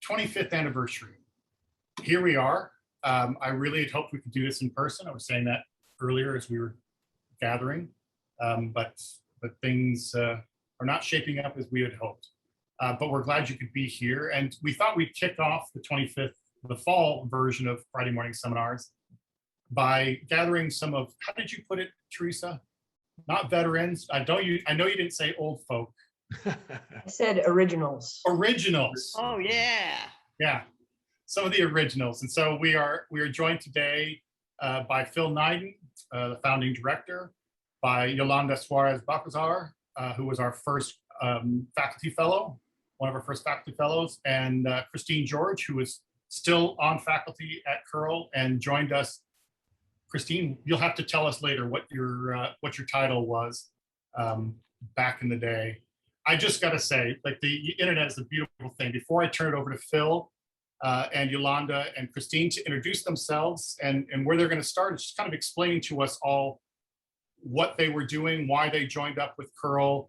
25th anniversary. Here we are. I really had hoped we could do this in person. I was saying that earlier as we were gathering, but things are not shaping up as we had hoped. But we're glad you could be here. And we thought we'd kick off the 25th, the fall version of Friday Morning Seminars by gathering some of, how did you put it, Teresa? Not veterans. I know you didn't say old folk. I said originals. Originals. Oh yeah. Yeah, some of the originals. And so we are joined today by Phil Nyden, the founding director, by Yolanda Suarez-Balcazar, who was our first faculty fellow, one of our first faculty fellows, and Christine George, who is still on faculty at Curl and joined us. Christine, you'll have to tell us later what your title was back in the day. I just got to say, like, the internet is a beautiful thing. Before I turn it over to Phil and Yolanda and Christine to introduce themselves and where they're going to start, it's just kind of explaining to us all what they were doing, why they joined up with Curl,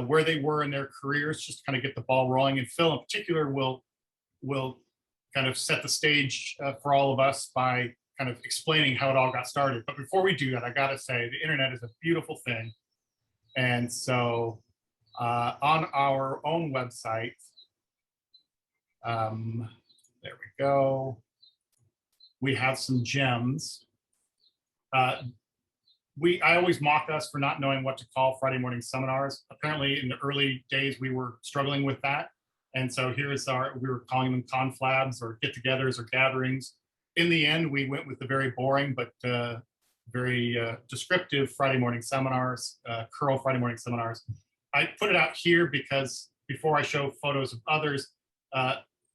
where they were in their careers, just to kind of get the ball rolling. And Phil in particular will kind of set the stage for all of us by kind of explaining how it all got started. But before we do that, I gotta say, the internet is a beautiful thing. And so on our own website, there we go, we have some gems. I always mock us for not knowing what to call Friday morning seminars. Apparently in the early days, we were struggling with that. And so we were calling them conflabs or get-togethers or gatherings. In the end, we went with the very boring but very descriptive Friday morning seminars, Curl Friday morning seminars. I put it out here because before I show photos of others,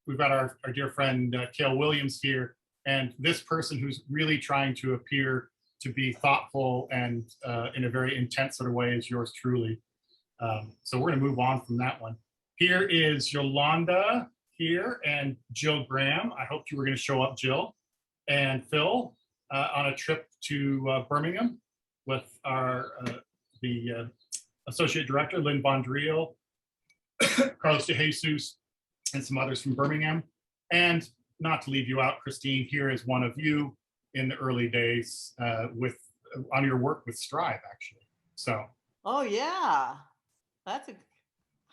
we've got our dear friend Cale Williams here, and this person who's really trying to appear to be thoughtful and in a very intense sort of way is yours truly. So we're going to move on from that one. Here is Yolanda here and Jill Graham. I hoped you were going to show up, Jill. And Phil on a trip to Birmingham with the associate director, Lynn Bondriel, Carlos de Jesus, and some others from Birmingham. And not to leave you out, Christine, here is one of you in the early days on your work with Strive, actually. So. Oh yeah, that's a.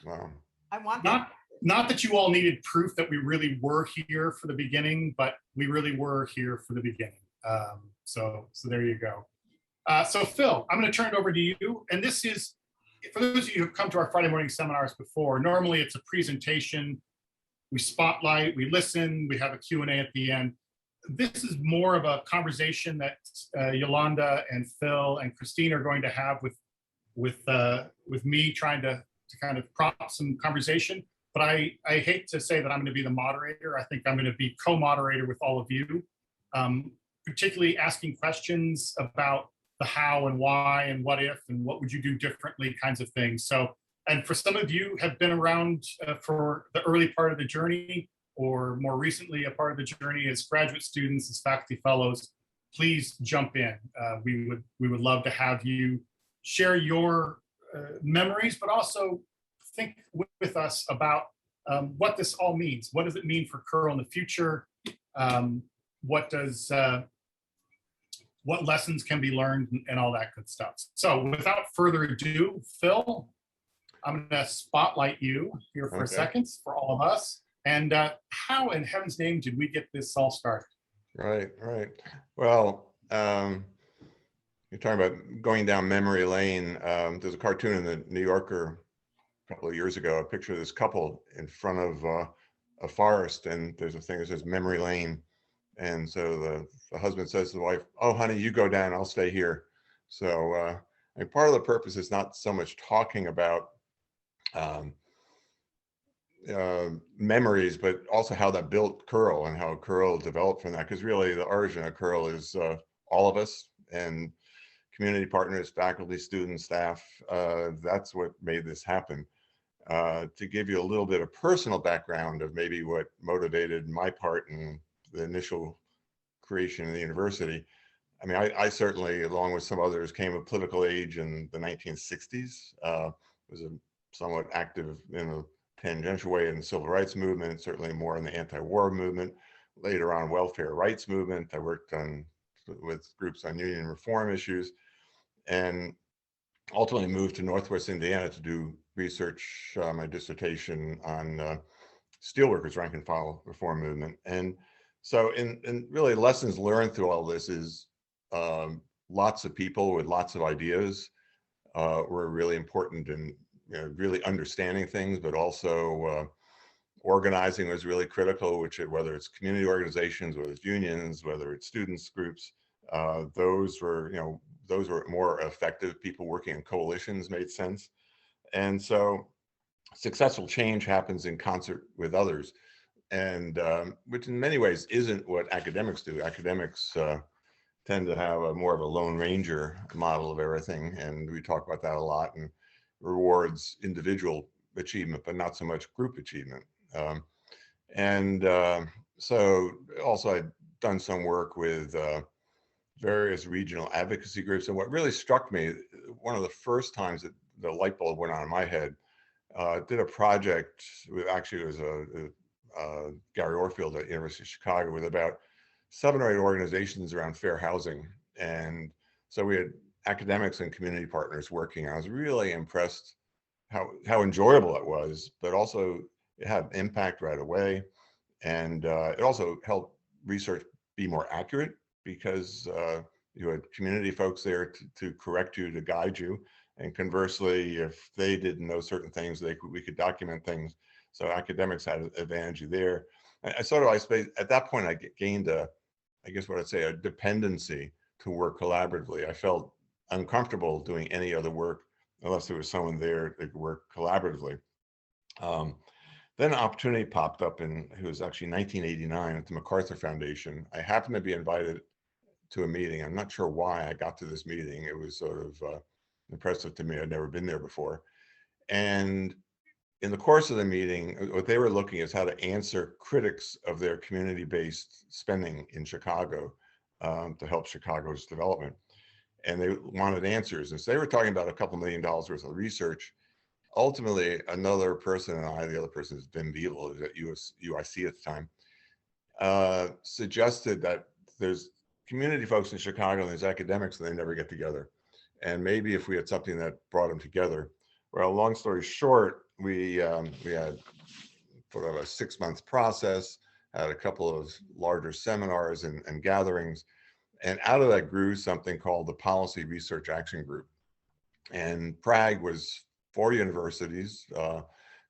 Wow. I want Not that you all needed proof that we really were here for the beginning, but we really were here for the beginning. So there you go. So Phil, I'm going to turn it over to you. And this is, for those of you who've come to our Friday morning seminars before, normally it's a presentation, we spotlight, we listen, we have a Q&A at the end. This is more of a conversation that Yolanda and Phil and Christine are going to have with me, trying to kind of prompt some conversation. But I hate to say that I'm going to be the moderator. I think I'm going to be co-moderator with all of you, particularly asking questions about the how and why and what if and what would you do differently kinds of things. So, and for some of you have been around for the early part of the journey, or more recently a part of the journey as graduate students, as faculty fellows, please jump in. We would love to have you share your memories, but also think with us about what this all means. What does it mean for Curl in the future? What lessons can be learned and all that good stuff. So without further ado, Phil, I'm going to spotlight you here for a second for all of us. And how in heaven's name did we get this all started? Right. Well, you're talking about going down memory lane. There's a cartoon in the New Yorker a couple of years ago, a picture of this couple in front of a forest, and there's a thing that says memory lane. And so the husband says to the wife, "Oh, honey, you go down, I'll stay here." So and part of the purpose is not so much talking about memories, but also how that built Curl and how Curl developed from that. Because really the origin of Curl is all of us and community partners, faculty, students, staff. That's what made this happen. To give you a little bit of personal background of maybe what motivated my part in the initial creation of the university. I mean, I certainly, along with some others, came of political age in the 1960s. Was somewhat active in the tangential way in the civil rights movement, certainly more in the anti-war movement, later on welfare rights movement. I worked on with groups on union reform issues, and ultimately moved to Northwest Indiana to do research, my dissertation on steelworkers rank and file reform movement. And so in really lessons learned through all this is lots of people with lots of ideas were really important in really understanding things, but also organizing was really critical, which whether it's community organizations, whether it's unions, whether it's students groups, those were more effective. People working in coalitions made sense. And so successful change happens in concert with others, and which in many ways isn't what academics do. Academics tend to have a more of a Lone Ranger model of everything, and we talk about that a lot, and rewards individual achievement, but not so much group achievement. So also I've done some work with various regional advocacy groups. And what really struck me, one of the first times that the light bulb went on in my head, did a project with, actually it was Gary Orfield at University of Chicago, with about 7 or 8 organizations around fair housing. And so we had academics and community partners working. I was really impressed how enjoyable it was, but also it had impact right away. And it also helped research be more accurate, because you had community folks there to correct you, to guide you. And conversely, if they didn't know certain things, we could document things. So academics had an advantage there. I suppose at that point, I gained I guess what I'd say, a dependency to work collaboratively. I felt uncomfortable doing any other work unless there was someone there that could work collaboratively. Then an opportunity popped up it was actually 1989 at the MacArthur Foundation. I happened to be invited to a meeting. I'm not sure why I got to this meeting. It was sort of impressive to me. I'd never been there before. And in the course of the meeting, what they were looking is how to answer critics of their community-based spending in Chicago to help Chicago's development. And they wanted answers. And so they were talking about a couple $1 million worth of research. Ultimately, another person and the other person is Ben Beadle, who's at UIC at the time, suggested that there's community folks in Chicago and there's academics, and they never get together. And maybe if we had something that brought them together. Well, long story short, we had sort of a 6-month process, had a couple of larger seminars and gatherings, and out of that grew something called the Policy Research Action Group. And Prague was 4 universities,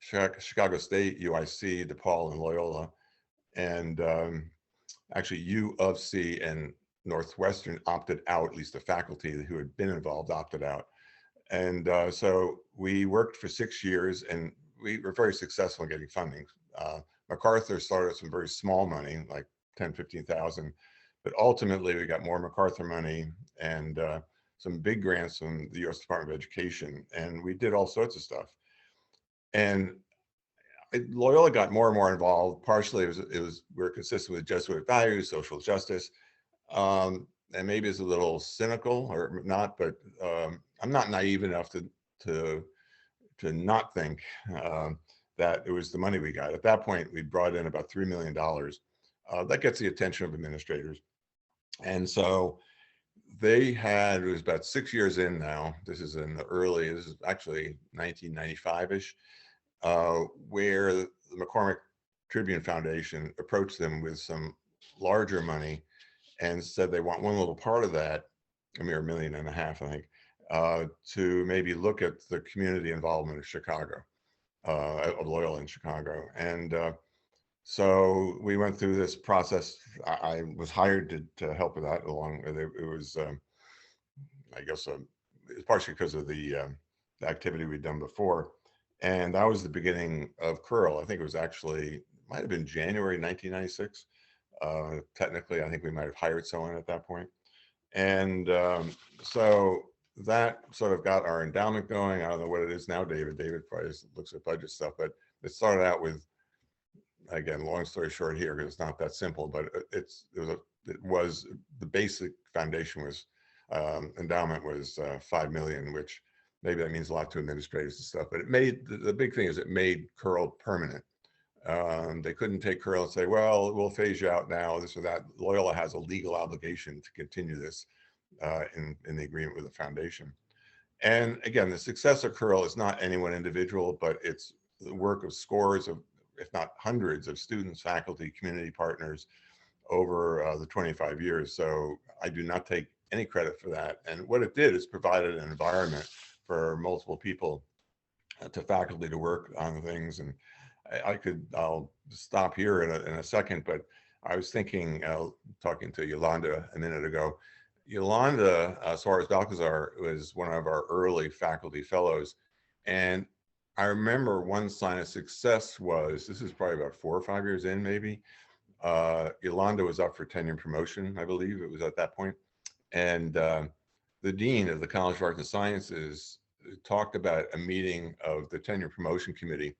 Chicago State, UIC, DePaul, and Loyola. And actually U of C and Northwestern opted out, at least the faculty who had been involved opted out. And so we worked for 6 years, and we were very successful in getting funding. MacArthur started with some very small money, like 10, 15,000, but ultimately we got more MacArthur money and some big grants from the U.S. Department of Education, and we did all sorts of stuff. And Loyola got more and more involved. Partially we're consistent with Jesuit values, social justice, and maybe it's a little cynical or not, but I'm not naive enough to not think that it was the money we got. At that point, we brought in about $3 million. That gets the attention of administrators. And so it was about 6 years in now. This is actually 1995-ish, where the McCormick Tribune Foundation approached them with some larger money and said they want one little part of that, a mere $1.5 million, I think, to maybe look at the community involvement of Chicago, of Loyola in Chicago. And so we went through this process. I was hired to help with that along with it. It was, I guess, it's partially because of the activity we'd done before. And that was the beginning of Curl. I think it was might have been January 1996. Technically, I think we might have hired someone at that point. And so that sort of got our endowment going. I don't know what it is now, David. David probably looks at budget stuff, but it started out with, again, long story short here, because it's not that simple, but the basic foundation was, endowment was 5 million, which maybe that means a lot to administrators and stuff, but it made, the big thing is it made curl permanent. They couldn't take curl and say, well, we'll phase you out now, this or that. Loyola has a legal obligation to continue this in the agreement with the foundation. And again, the success of curl is not any one individual, but it's the work of scores of, if not hundreds of students, faculty, community partners over the 25 years. So I do not take any credit for that. And what it did is provided an environment for multiple people, to faculty, to work on things. And I'll stop here in a second, but I was thinking, talking to Yolanda a minute ago, Yolanda Suarez-Balcazar was one of our early faculty fellows. And I remember one sign of success was, this is probably about 4 or 5 years in maybe, Yolanda was up for tenure promotion, I believe it was at that point. And the dean of the College of Arts and Sciences talked about a meeting of the tenure promotion committee.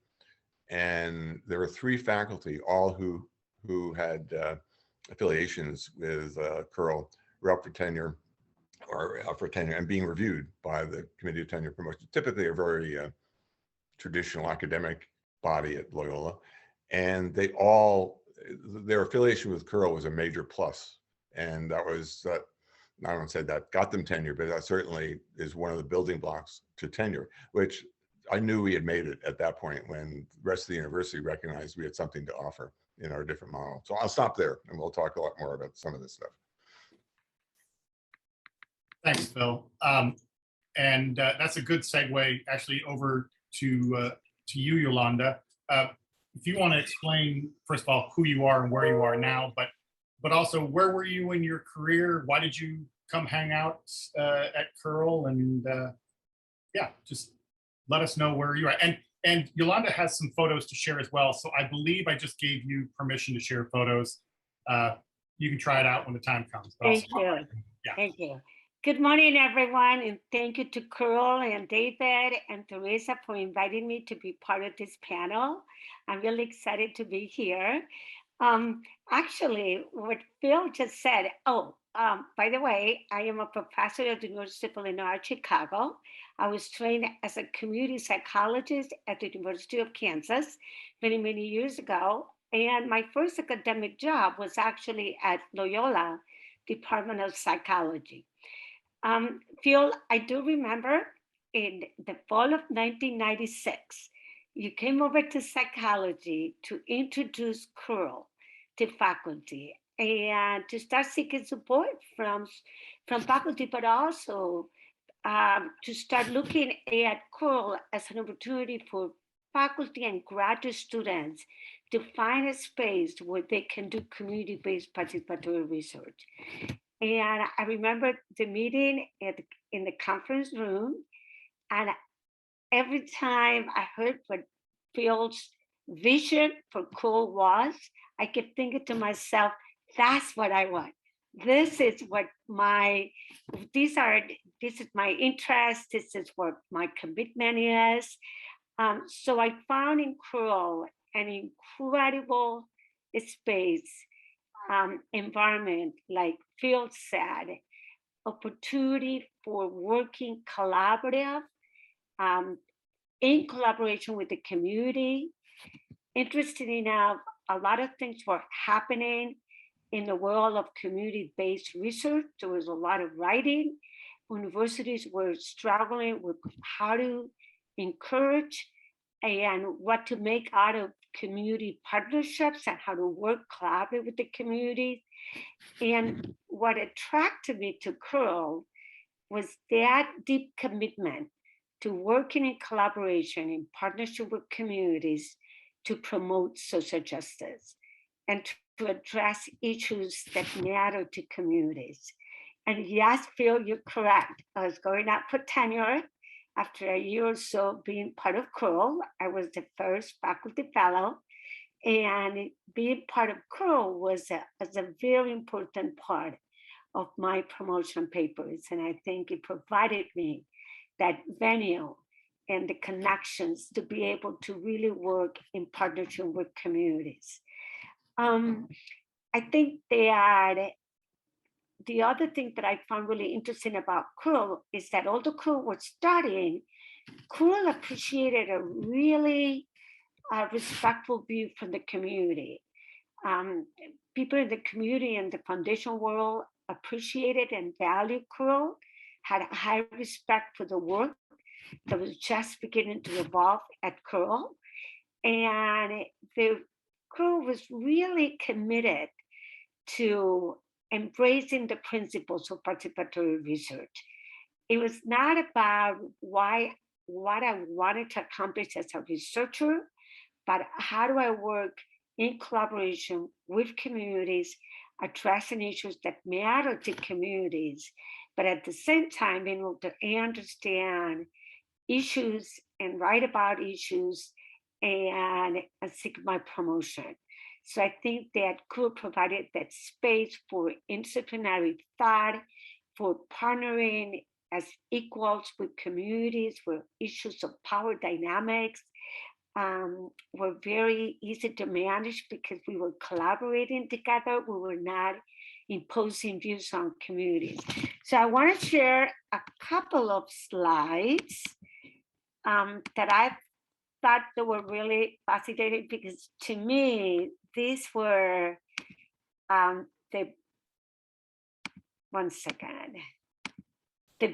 And there were 3 faculty, all who had affiliations with Curl, were up for tenure, and being reviewed by the Committee of Tenure Promotion, typically a very traditional academic body at Loyola. And they all, their affiliation with Curl was a major plus. And that was, I don't say that got them tenure, but that certainly is one of the building blocks to tenure, which I knew we had made it at that point when the rest of the university recognized we had something to offer in our different model. So I'll stop there and we'll talk a lot more about some of this stuff. Thanks, Phil. And that's a good segue actually over to you, Yolanda. If you want to explain, first of all, who you are and where you are now, but also where were you in your career? Why did you come hang out at Curl? And yeah, just let us know where you are. And Yolanda has some photos to share as well. So I believe I just gave you permission to share photos. You can try it out when the time comes. Thank you. Yeah. Thank you. Good morning, everyone, and thank you to Curl and David and Teresa for inviting me to be part of this panel. I'm really excited to be here. Actually, what Phil just said, by the way, I am a professor at the University of Illinois, Chicago. I was trained as a community psychologist at the University of Kansas many, many years ago. And my first academic job was actually at Loyola Department of Psychology. Phil, I do remember in the fall of 1996, you came over to psychology to introduce Curl to faculty and to start seeking support from faculty, but also to start looking at Curl as an opportunity for faculty and graduate students to find a space where they can do community-based participatory research. And I remember the meeting in the conference room, and every time I heard what Phil's vision for Curl was, I kept thinking to myself, that's what I want. This is what this is my interest, this is what my commitment is. So I found in Curl an incredible space, environment, like Phil said, opportunity for working collaborative, in collaboration with the community. Interestingly enough, a lot of things were happening in the world of community-based research. There was a lot of writing. Universities were struggling with how to encourage and what to make out of community partnerships and how to work collaboratively with the community. And what attracted me to Curl was that deep commitment to working in collaboration in partnership with communities to promote social justice and to address issues that matter to communities. And yes, Phil, you're correct. I was going out for tenure. After a year or so being part of Curl, I was the first faculty fellow, and being part of Curl was a very important part of my promotion papers. And I think it provided me that venue and the connections to be able to really work in partnership with communities. I think that the other thing that I found really interesting about Curl is that although Curl was starting Cruel appreciated a really respectful view from the community. People in the community and the foundation world appreciated and valued Cruel, had a high respect for the work that was just beginning to evolve at Cruel. And the Cruel was really committed to embracing the principles of participatory research. It was not about what I wanted to accomplish as a researcher, but how do I work in collaboration with communities, addressing issues that matter to communities, but at the same time being able to understand issues and write about issues and seek my promotion. So I think that could provided that space for interdisciplinary thought, for partnering as equals with communities where issues of power dynamics were very easy to manage because we were collaborating together. We were not imposing views on communities. So I want to share a couple of slides that I thought they were really fascinating because to me, these were the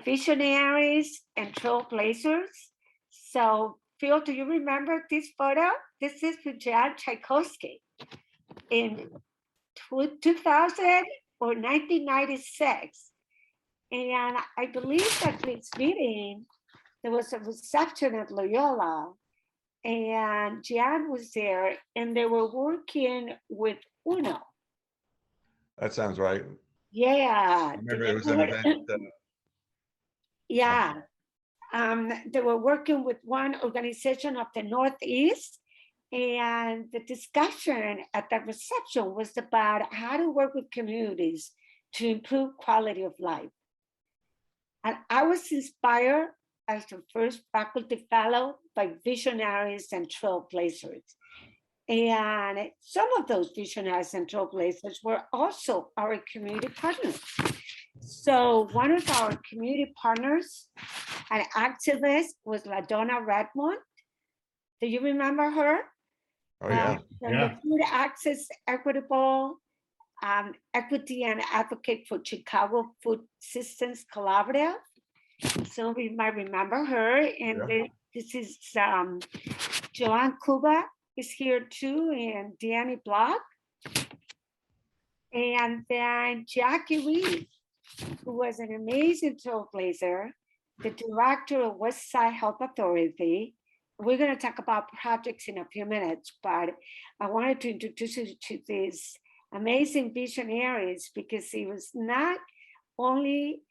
visionaries and trailblazers. So Phil, do you remember this photo? This is with Jan Tchaikovsky in 2000 or 1996. And I believe that this meeting, there was a reception at Loyola and Jan was there and they were working with UNO. That sounds right. Yeah. I remember it was an event. Yeah. They were working with one organization of the Northeast, and the discussion at that reception was about how to work with communities to improve quality of life. And I was inspired as the first faculty fellow by visionaries and trailblazers. And some of those visionaries and trailblazers were also our community partners. So one of our community partners, an activist, was LaDonna Redmond. Do you remember her? Oh, yeah. The Food Access Equitable Equity and Advocate for Chicago Food Systems Collaborative. Some of you might remember her. And this is Joanne Cuba is here too, and Danny Block. And then Jackie Reed, who was an amazing trailblazer, the director of West Side Health Authority. We're going to talk about projects in a few minutes, but I wanted to introduce you to these amazing visionaries because it was not only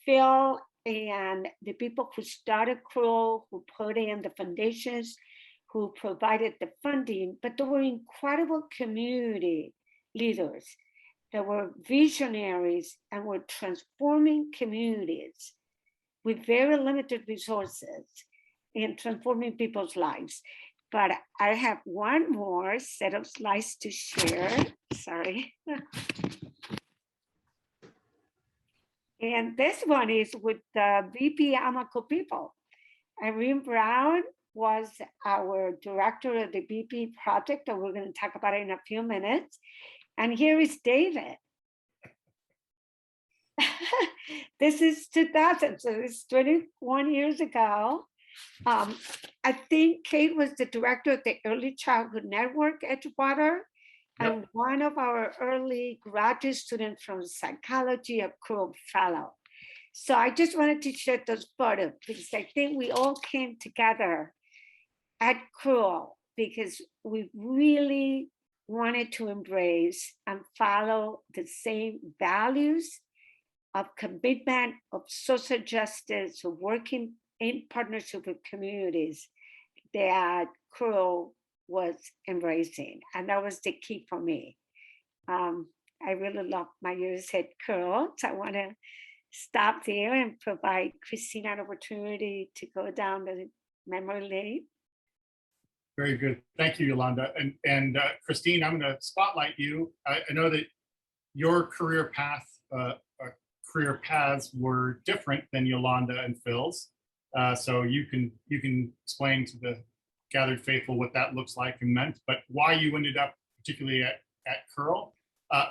Phil and the people who started Cruel, who put in the foundations, who provided the funding, but there were incredible community leaders that were visionaries and were transforming communities with very limited resources and transforming people's lives. But I have one more set of slides to share. Sorry. And this one is with the VP Amaco people. Irene Brown was our director of the BP project, and we're going to talk about it in a few minutes. And here is David. This is 2000, so it's 21 years ago. I think Kate was the director of the Early Childhood Network at Edgewater, and one of our early graduate students from psychology of Cruel Fellow. So I just wanted to share those photos because I think we all came together at Cruel because we really wanted to embrace and follow the same values of commitment, of social justice, of working in partnership with communities that Cruel was embracing. And that was the key for me. I really love my years at Cruel, so I want to stop there and provide Christina an opportunity to go down the memory lane. Very good. Thank you, Yolanda. And Christine, I'm going to spotlight you. I know that your career paths were different than Yolanda and Phil's. So you can explain to the gathered faithful what that looks like and meant, but why you ended up particularly at Curl.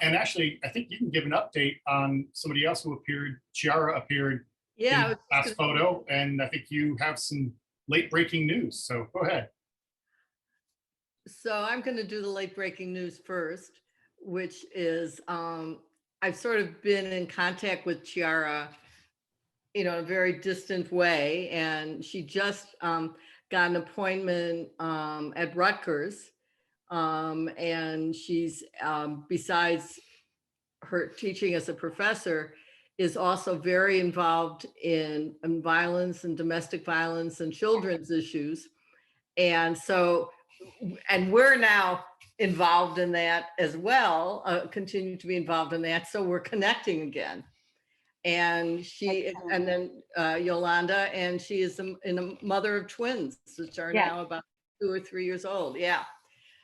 And actually, I think you can give an update on somebody else who appeared. Chiara appeared Yeah, in the last photo, and I think you have some late breaking news. So go ahead. so I'm going to do the late breaking news first, which is I've sort of been in contact with Chiara, in a very distant way, and she just got an appointment at Rutgers, and she's besides her teaching as a professor, is also very involved in violence and domestic violence and children's issues. And so, and we're now involved in that as well, continue to be involved in that. So we're connecting again. And and then Yolanda, and she is a mother of twins, which are now about 2 or 3 years old. Yeah.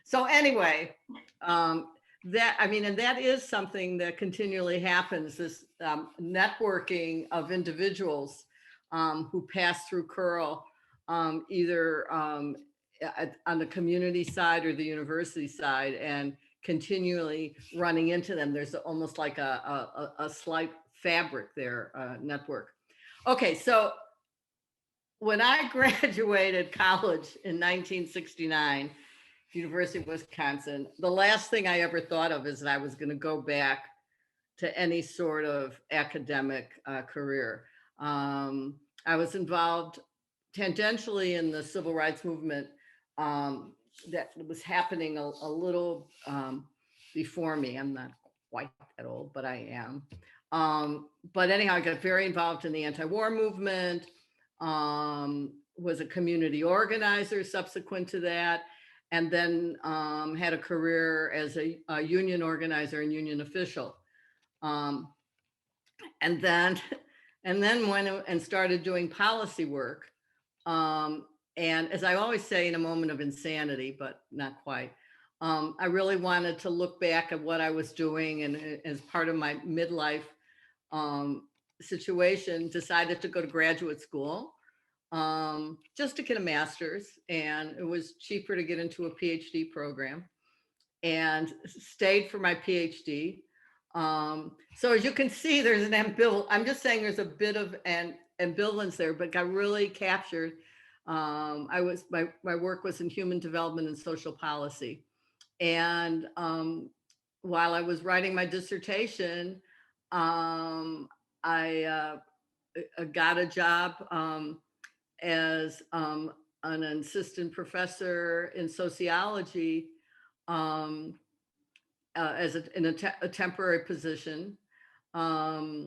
So anyway, and that is something that continually happens, this networking of individuals who pass through Curl, either on the community side or the university side, and continually running into them. There's almost like a slight fabric there, network. Okay, so when I graduated college in 1969, University of Wisconsin, the last thing I ever thought of is that I was going to go back to any sort of academic career. I was involved tangentially in the civil rights movement that was happening a little before me. I'm not quite that old, but I am. But anyhow, I got very involved in the anti-war movement, was a community organizer subsequent to that, and then had a career as a union organizer and union official. And then went and started doing policy work. And as I always say, in a moment of insanity, but not quite, I really wanted to look back at what I was doing, and as part of my midlife situation, decided to go to graduate school just to get a master's, and it was cheaper to get into a PhD program, and stayed for my PhD. So as you can see, there's an I'm just saying there's a bit of an ambivalence there, but got really captured. My work was in human development and social policy. And while I was writing my dissertation, I got a job as an assistant professor in sociology, as a temporary position at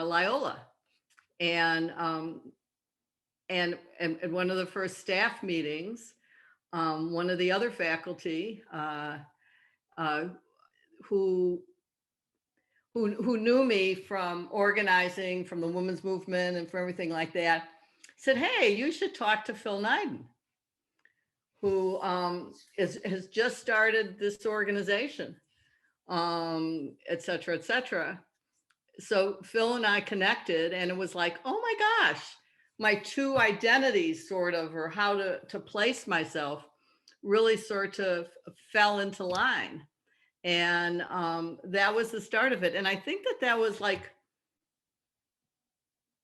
Loyola, and one of the first staff meetings, one of the other faculty who knew me from organizing, from the women's movement and from everything like that, said, "Hey, you should talk to Phil Nyden, who has just started this organization, et cetera, et cetera." So Phil and I connected, and it was like, oh my gosh, my two identities sort of, or how to place myself, really sort of fell into line. And that was the start of it. And I think that was like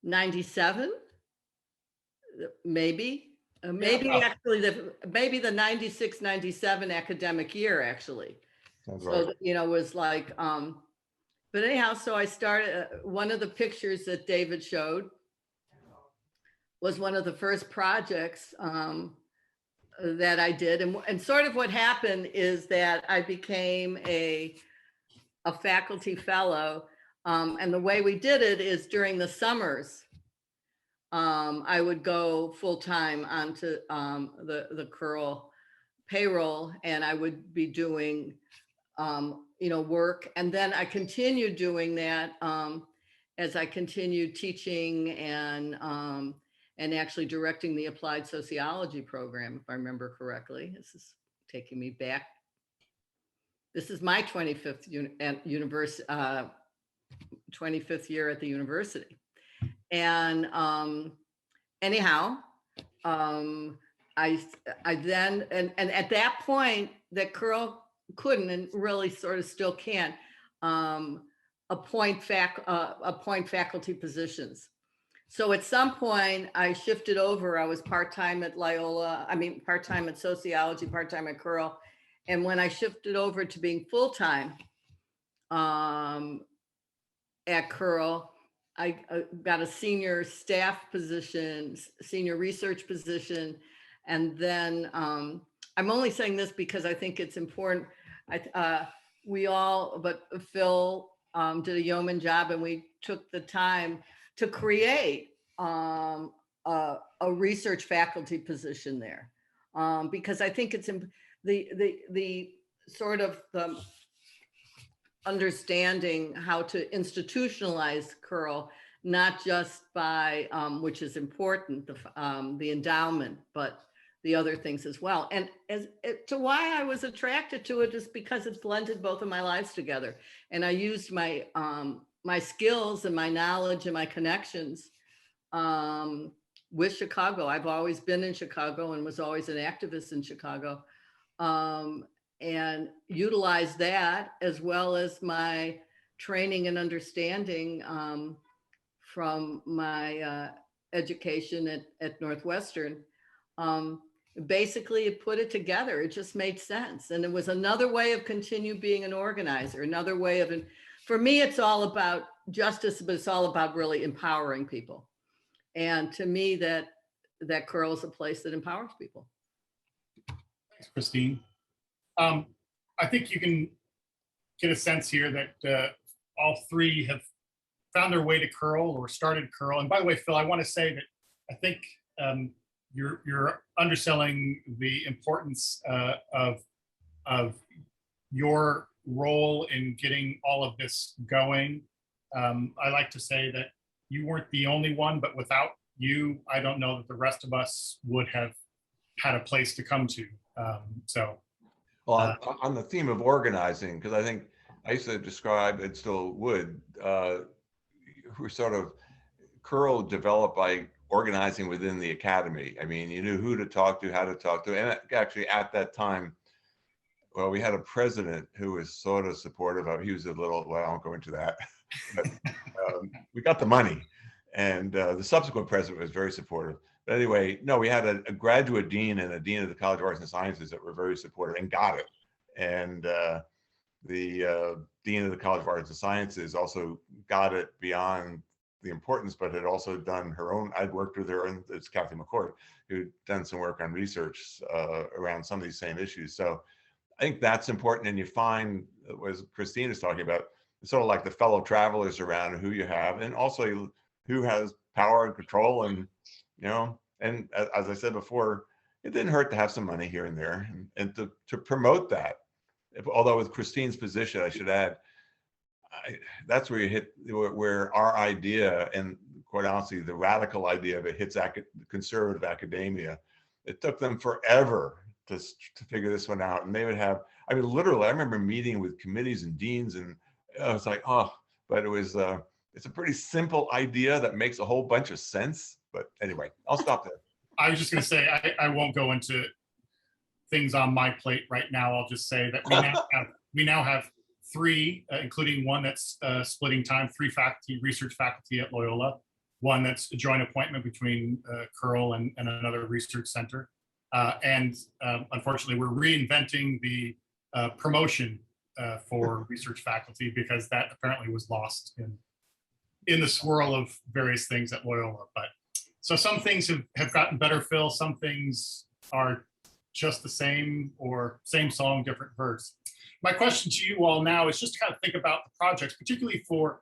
97, maybe actually maybe the 96, 97 academic year, actually. That's So, right. was like, but anyhow, so I started, one of the pictures that David showed was one of the first projects that I did. And sort of what happened is that I became a faculty fellow. And the way we did it is during the summers, I would go full-time onto the Curl payroll, and I would be doing work. And then I continued doing that as I continued teaching and actually directing the applied sociology program, if I remember correctly. This is taking me back. This is my 25th 25th year at the university. And anyhow, I then, and at that point that curl couldn't and really sort of still can't appoint faculty positions. So at some point I shifted over. I was part-time at Loyola, part-time at sociology, part-time at Curl. And when I shifted over to being full-time at Curl, I got a senior staff position, senior research position. And then I'm only saying this because I think it's important. Phil did a yeoman job, and we took the time to create a research faculty position there, because I think it's the sort of the understanding how to institutionalize curl, not just by which is important, the endowment, but the other things as well. And to why I was attracted to it is because it's blended both of my lives together. And I used my my skills and my knowledge and my connections with Chicago. I've always been in Chicago and was always an activist in Chicago, and utilized that as well as my training and understanding from my education at Northwestern. Basically, it put it together. It just made sense. And it was another way of continue being an organizer, another way of, for me, it's all about justice, but it's all about really empowering people. And to me, that curl is a place that empowers people. Thanks, Christine. I think you can get a sense here that all three have found their way to curl or started curl. And by the way, Phil, I want to say that I think you're underselling the importance of your role in getting all of this going. I like to say that you weren't the only one, but without you, I don't know that the rest of us would have had a place to come to. Well, on the theme of organizing, because I think I used to describe, and still would, who sort of curl developed by organizing within the academy. I mean, you knew who to talk to, how to talk to, and actually at that time, well, we had a president who was sort of supportive of. He was a little, well, I won't go into that, but we got the money, and the subsequent president was very supportive. But anyway, no, we had a graduate dean and a dean of the College of Arts and Sciences that were very supportive and got it. And the dean of the College of Arts and Sciences also got it beyond the importance, but had also done her own. I'd worked with her, and it's Kathy McCord, who'd done some work on research around some of these same issues. So I think that's important. And you find, as Christine is talking about, it's sort of like the fellow travelers around who you have, and also who has power and control. And and as I said before, it didn't hurt to have some money here and there, and to promote that. Although with Christine's position, I should add, that's where you hit where our idea, and quite honestly, the radical idea of it hits conservative academia. It took them forever to figure this one out, and they would have. I mean, literally, I remember meeting with committees and deans, and I was like, oh, but it was. It's a pretty simple idea that makes a whole bunch of sense. But anyway, I'll stop there. I was just going to say, I won't go into things on my plate right now. I'll just say that we now have three, including one that's splitting time, three research faculty at Loyola, one that's a joint appointment between Curl and another research center. And unfortunately, we're reinventing the promotion for research faculty, because that apparently was lost in the swirl of various things at Loyola. But so some things have gotten better, Phil. Some things are just the same, or same song, different verse. My question to you all now is just to kind of think about the projects, particularly for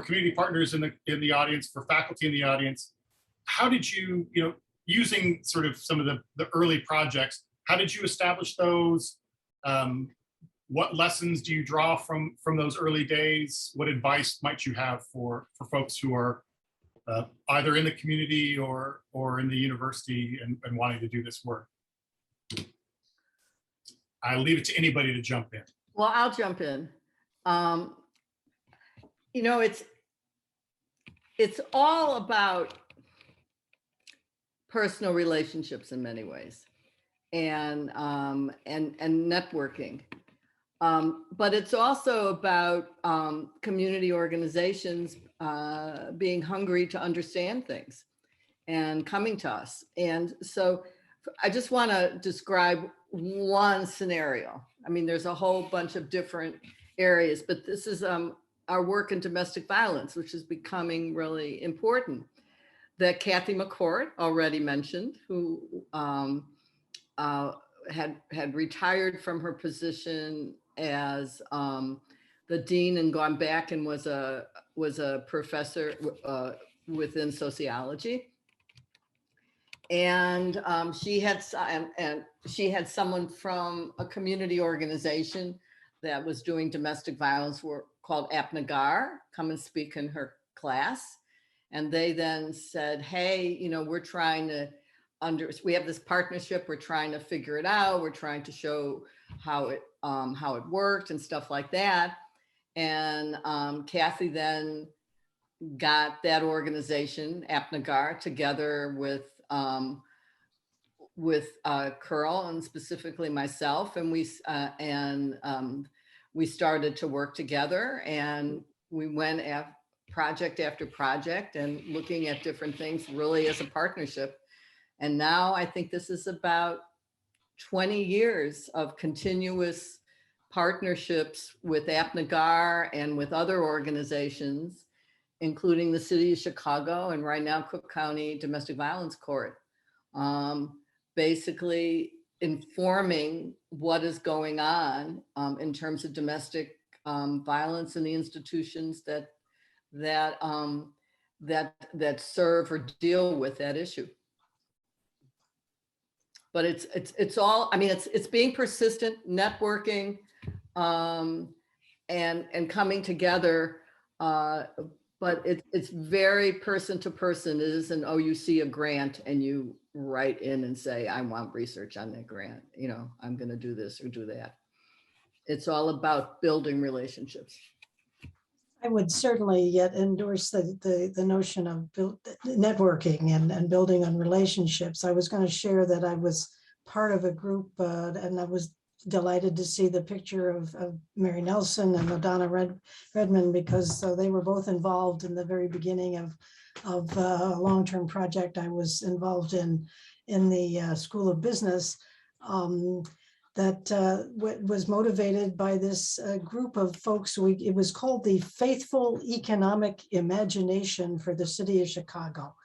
community partners in the audience, for faculty in the audience. How did you, using sort of some of the early projects, how did you establish those? What lessons do you draw from those early days? What advice might you have for folks who are either in the community or in the university and wanting to do this work? I leave it to anybody to jump in. Well, I'll jump in. It's all about personal relationships in many ways, and networking. But it's also about community organizations being hungry to understand things and coming to us. And so I just want to describe one scenario. I mean, there's a whole bunch of different areas, but this is our work in domestic violence, which is becoming really important, that Kathy McCourt already mentioned, who had retired from her position as the dean and gone back and was a professor within sociology. And she had someone from a community organization that was doing domestic violence work called Apnagar come and speak in her class. And they then said, hey, you know, we're trying to we have this partnership, we're trying to figure it out, we're trying to show how it worked and stuff like that. And Kathy then got that organization, Apnagar, together with Curl and specifically myself, and we started to work together, and we went project after project and looking at different things really as a partnership. And now I think this is about 20 years of continuous partnerships with Apnagar and with other organizations, including the city of Chicago and right now Cook County Domestic Violence Court, basically informing what is going on in terms of domestic violence in the institutions that serve or deal with that issue. But it's all, I mean, it's being persistent, networking, and coming together. But it's very person to person. It isn't, oh, you see a grant and you write in and say, I want research on that grant. You know, I'm going to do this or do that. It's all about building relationships. I would certainly yet endorse the notion of networking and building on relationships. I was going to share that I was part of a group and I was delighted to see the picture of Mary Nelson and Madonna Redmond, because they were both involved in the very beginning of a long-term project I was involved in the School of Business. That was motivated by this group of folks. It was called the Faithful Economic Imagination for the City of Chicago.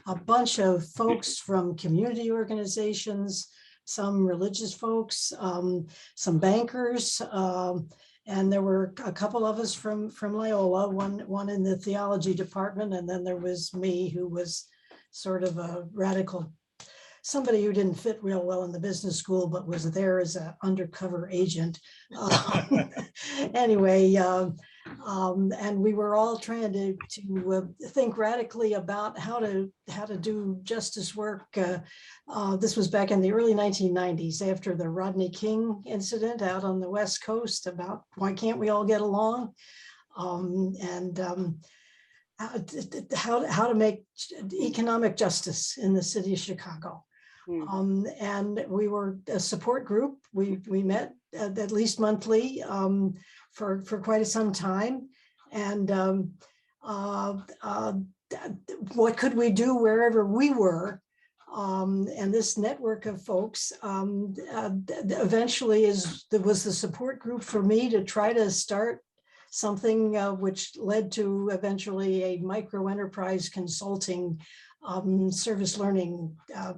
A bunch of folks from community organizations, some religious folks, some bankers, and there were a couple of us from Loyola, one in the theology department, and then there was me, who was sort of a radical, somebody who didn't fit real well in the business school, but was there as an undercover agent. Anyway, and we were all trying to think radically about how to do justice work. This was back in the early 1990s, after the Rodney King incident out on the West Coast, about why can't we all get along, and how to make economic justice in the city of Chicago. And we were a support group. We met at least monthly for quite some time. And what could we do wherever we were? And this network of folks eventually was the support group for me to try to start something which led to eventually a micro enterprise consulting service learning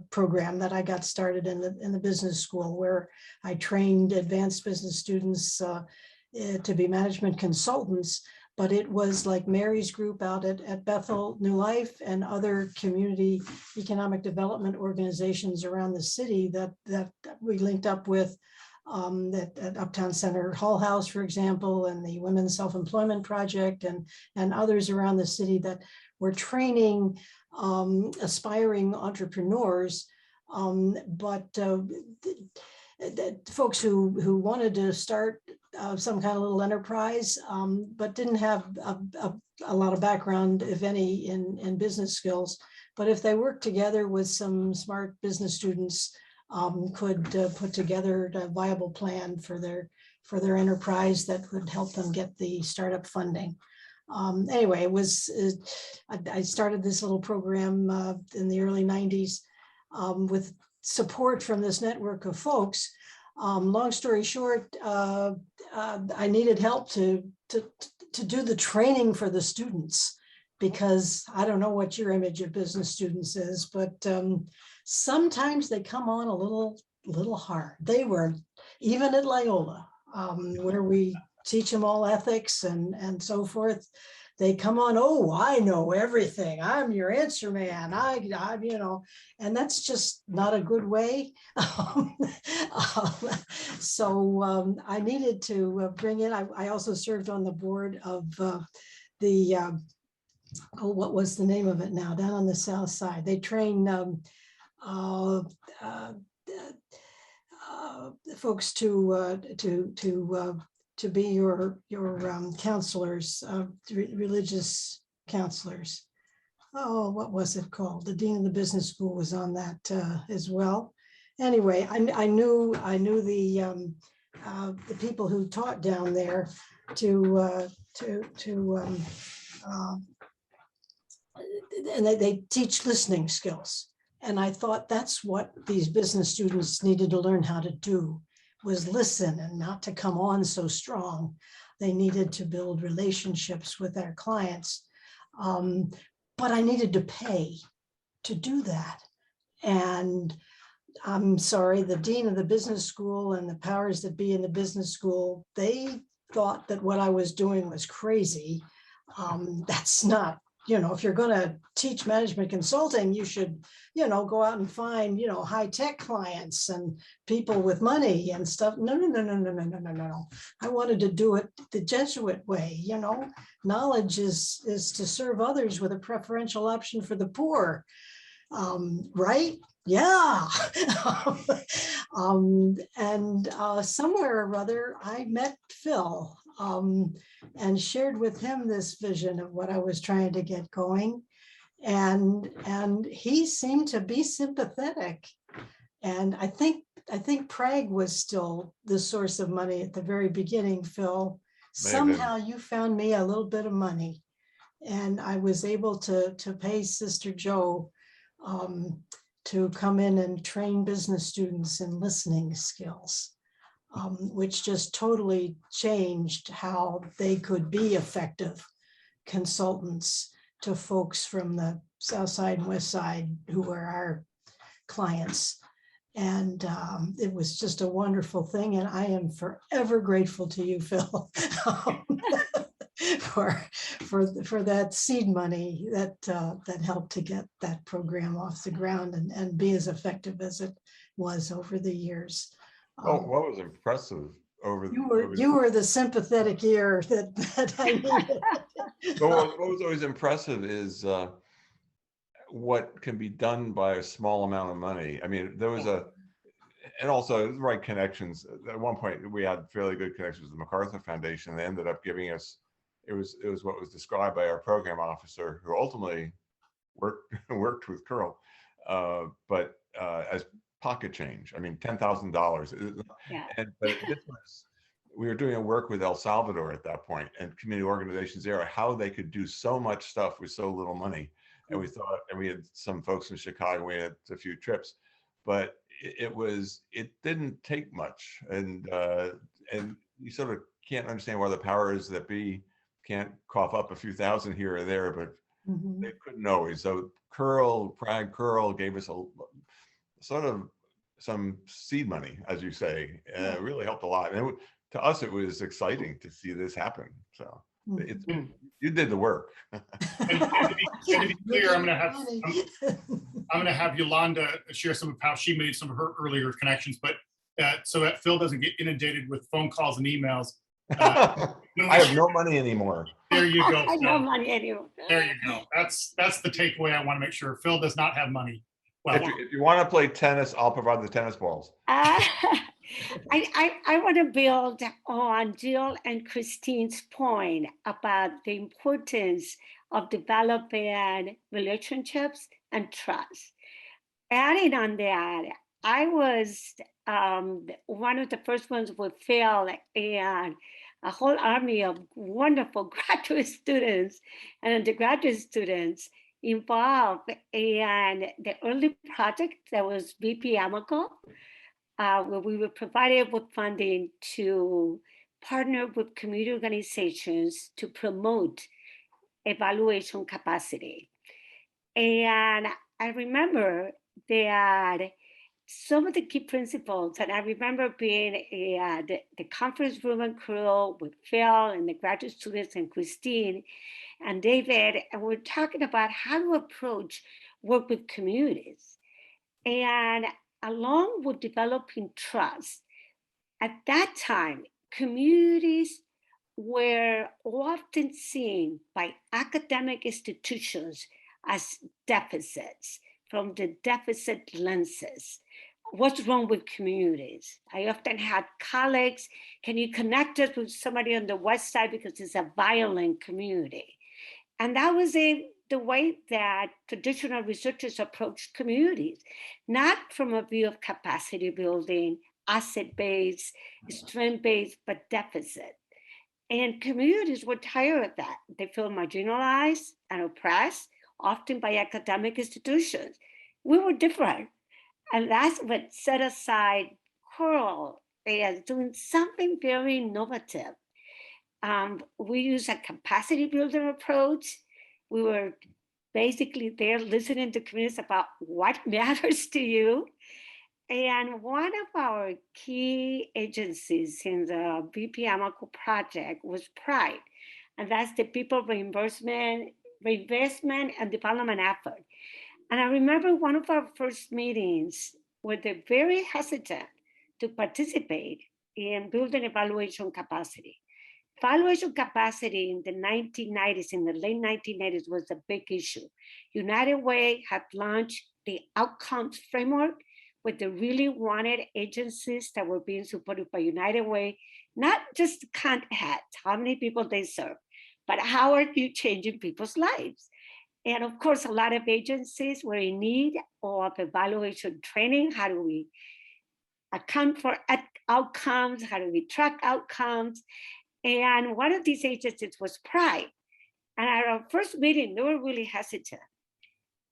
program that I got started in the business school, where I trained advanced business students to be management consultants. But it was like Mary's group out at Bethel New Life and other community economic development organizations around the city that we linked up with, at Uptown Center Hall House, for example, and the Women's Self-Employment Project, and others around the city that were training aspiring entrepreneurs, but folks who wanted to start some kind of little enterprise, but didn't have a lot of background, if any, in business skills. but if they work together with some smart business students, could put together a viable plan for their enterprise that would help them get the startup funding. Anyway, I started this little program in the early 90s with support from this network of folks. Long story short, I needed help to do the training for the students, because I don't know what your image of business students is, but sometimes they come on a little hard. They were, even at Loyola, where we teach them all ethics and so forth. They come on, oh, I know everything. I'm your answer man. I and that's just not a good way. So I needed to bring in, I also served on the board of what was the name of it now, down on the south side. They train folks to be your counselors, religious counselors. Oh, what was it called? The dean of the business school was on that as well. Anyway, I knew the people who taught down there and they teach listening skills. And I thought that's what these business students needed to learn how to do, was listen and not to come on so strong. They needed to build relationships with their clients. But I needed to pay to do that. And I'm sorry, the dean of the business school and the powers that be in the business school, they thought that what I was doing was crazy. That's not, if you're going to teach management consulting, you should, go out and find, high-tech clients and people with money and stuff. No. I wanted to do it the Jesuit way, Knowledge is to serve others with a preferential option for the poor. Right? Yeah. And somewhere or other, I met Phil and shared with him this vision of what I was trying to get going. And he seemed to be sympathetic. And I think Prague was still the source of money at the very beginning, Phil. Somehow you found me a little bit of money. And I was able to pay Sister Joe to come in and train business students in listening skills, which just totally changed how they could be effective consultants to folks from the South Side and West Side who were our clients. And it was just a wonderful thing. And I am forever grateful to you, Phil, for that seed money that helped to get that program off the ground and be as effective as it was over the years. What was impressive you were the sympathetic ear that I needed. What was always impressive is what can be done by a small amount of money. I mean, there was and also the right connections. At one point, we had fairly good connections with the MacArthur Foundation. They ended up giving us, it was what was described by our program officer, who ultimately worked with Curl, but as pocket change. I mean, $10,000. Yeah. But we were doing work with El Salvador at that point, and community organizations there, how they could do so much stuff with so little money. And we thought, and we had some folks from Chicago, we had a few trips, but it didn't take much. And you sort of can't understand why the powers that be can't cough up a few thousand here or there, but they couldn't always. So Prague Curl gave us a sort of some seed money, as you say, and it really helped a lot. And to us, it was exciting to see this happen. So you did the work. And to be clear, I'm going to have Yolanda share some of how she made some of her earlier connections, but so that Phil doesn't get inundated with phone calls and emails. I have no money anymore. There you go. I know money anymore. There you go. That's the takeaway. I want to make sure Phil does not have money. Well, if you want to play tennis, I'll provide the tennis balls. I want to build on Jill and Christine's point about the importance of developing relationships and trust. Adding on that, I was one of the first ones with Phil and a whole army of wonderful graduate students and undergraduate students involved in the early project that was VP Amical, where we were provided with funding to partner with community organizations to promote evaluation capacity. And I remember that some of the key principles, and I remember being at the conference room and crew with Phil and the graduate students and Christine and David, and we're talking about how to approach work with communities. And along with developing trust, at that time, communities were often seen by academic institutions as deficits from the deficit lenses. What's wrong with communities? I often had colleagues, can you connect us with somebody on the West Side because it's a violent community? And that was the way that traditional researchers approached communities, not from a view of capacity building, asset-based, strength-based, but deficit. And communities were tired of that. They feel marginalized and oppressed, often by academic institutions. We were different. And that's what set aside Coral as doing something very innovative. We use a capacity building approach. We were basically there listening to communities about what matters to you. And one of our key agencies in the VP Amical project was PRIDE, and that's the People Reinvestment and Development Effort. And I remember one of our first meetings where they're very hesitant to participate in building evaluation capacity. Evaluation capacity in the 1990s, in the late 1990s, was a big issue. United Way had launched the outcomes framework, where they really wanted agencies that were being supported by United Way, not just count heads, how many people they serve, but how are you changing people's lives? And of course, a lot of agencies were in need of evaluation training. How do we account for outcomes? How do we track outcomes? And one of these agencies was PRIDE. And at our first meeting, they were really hesitant.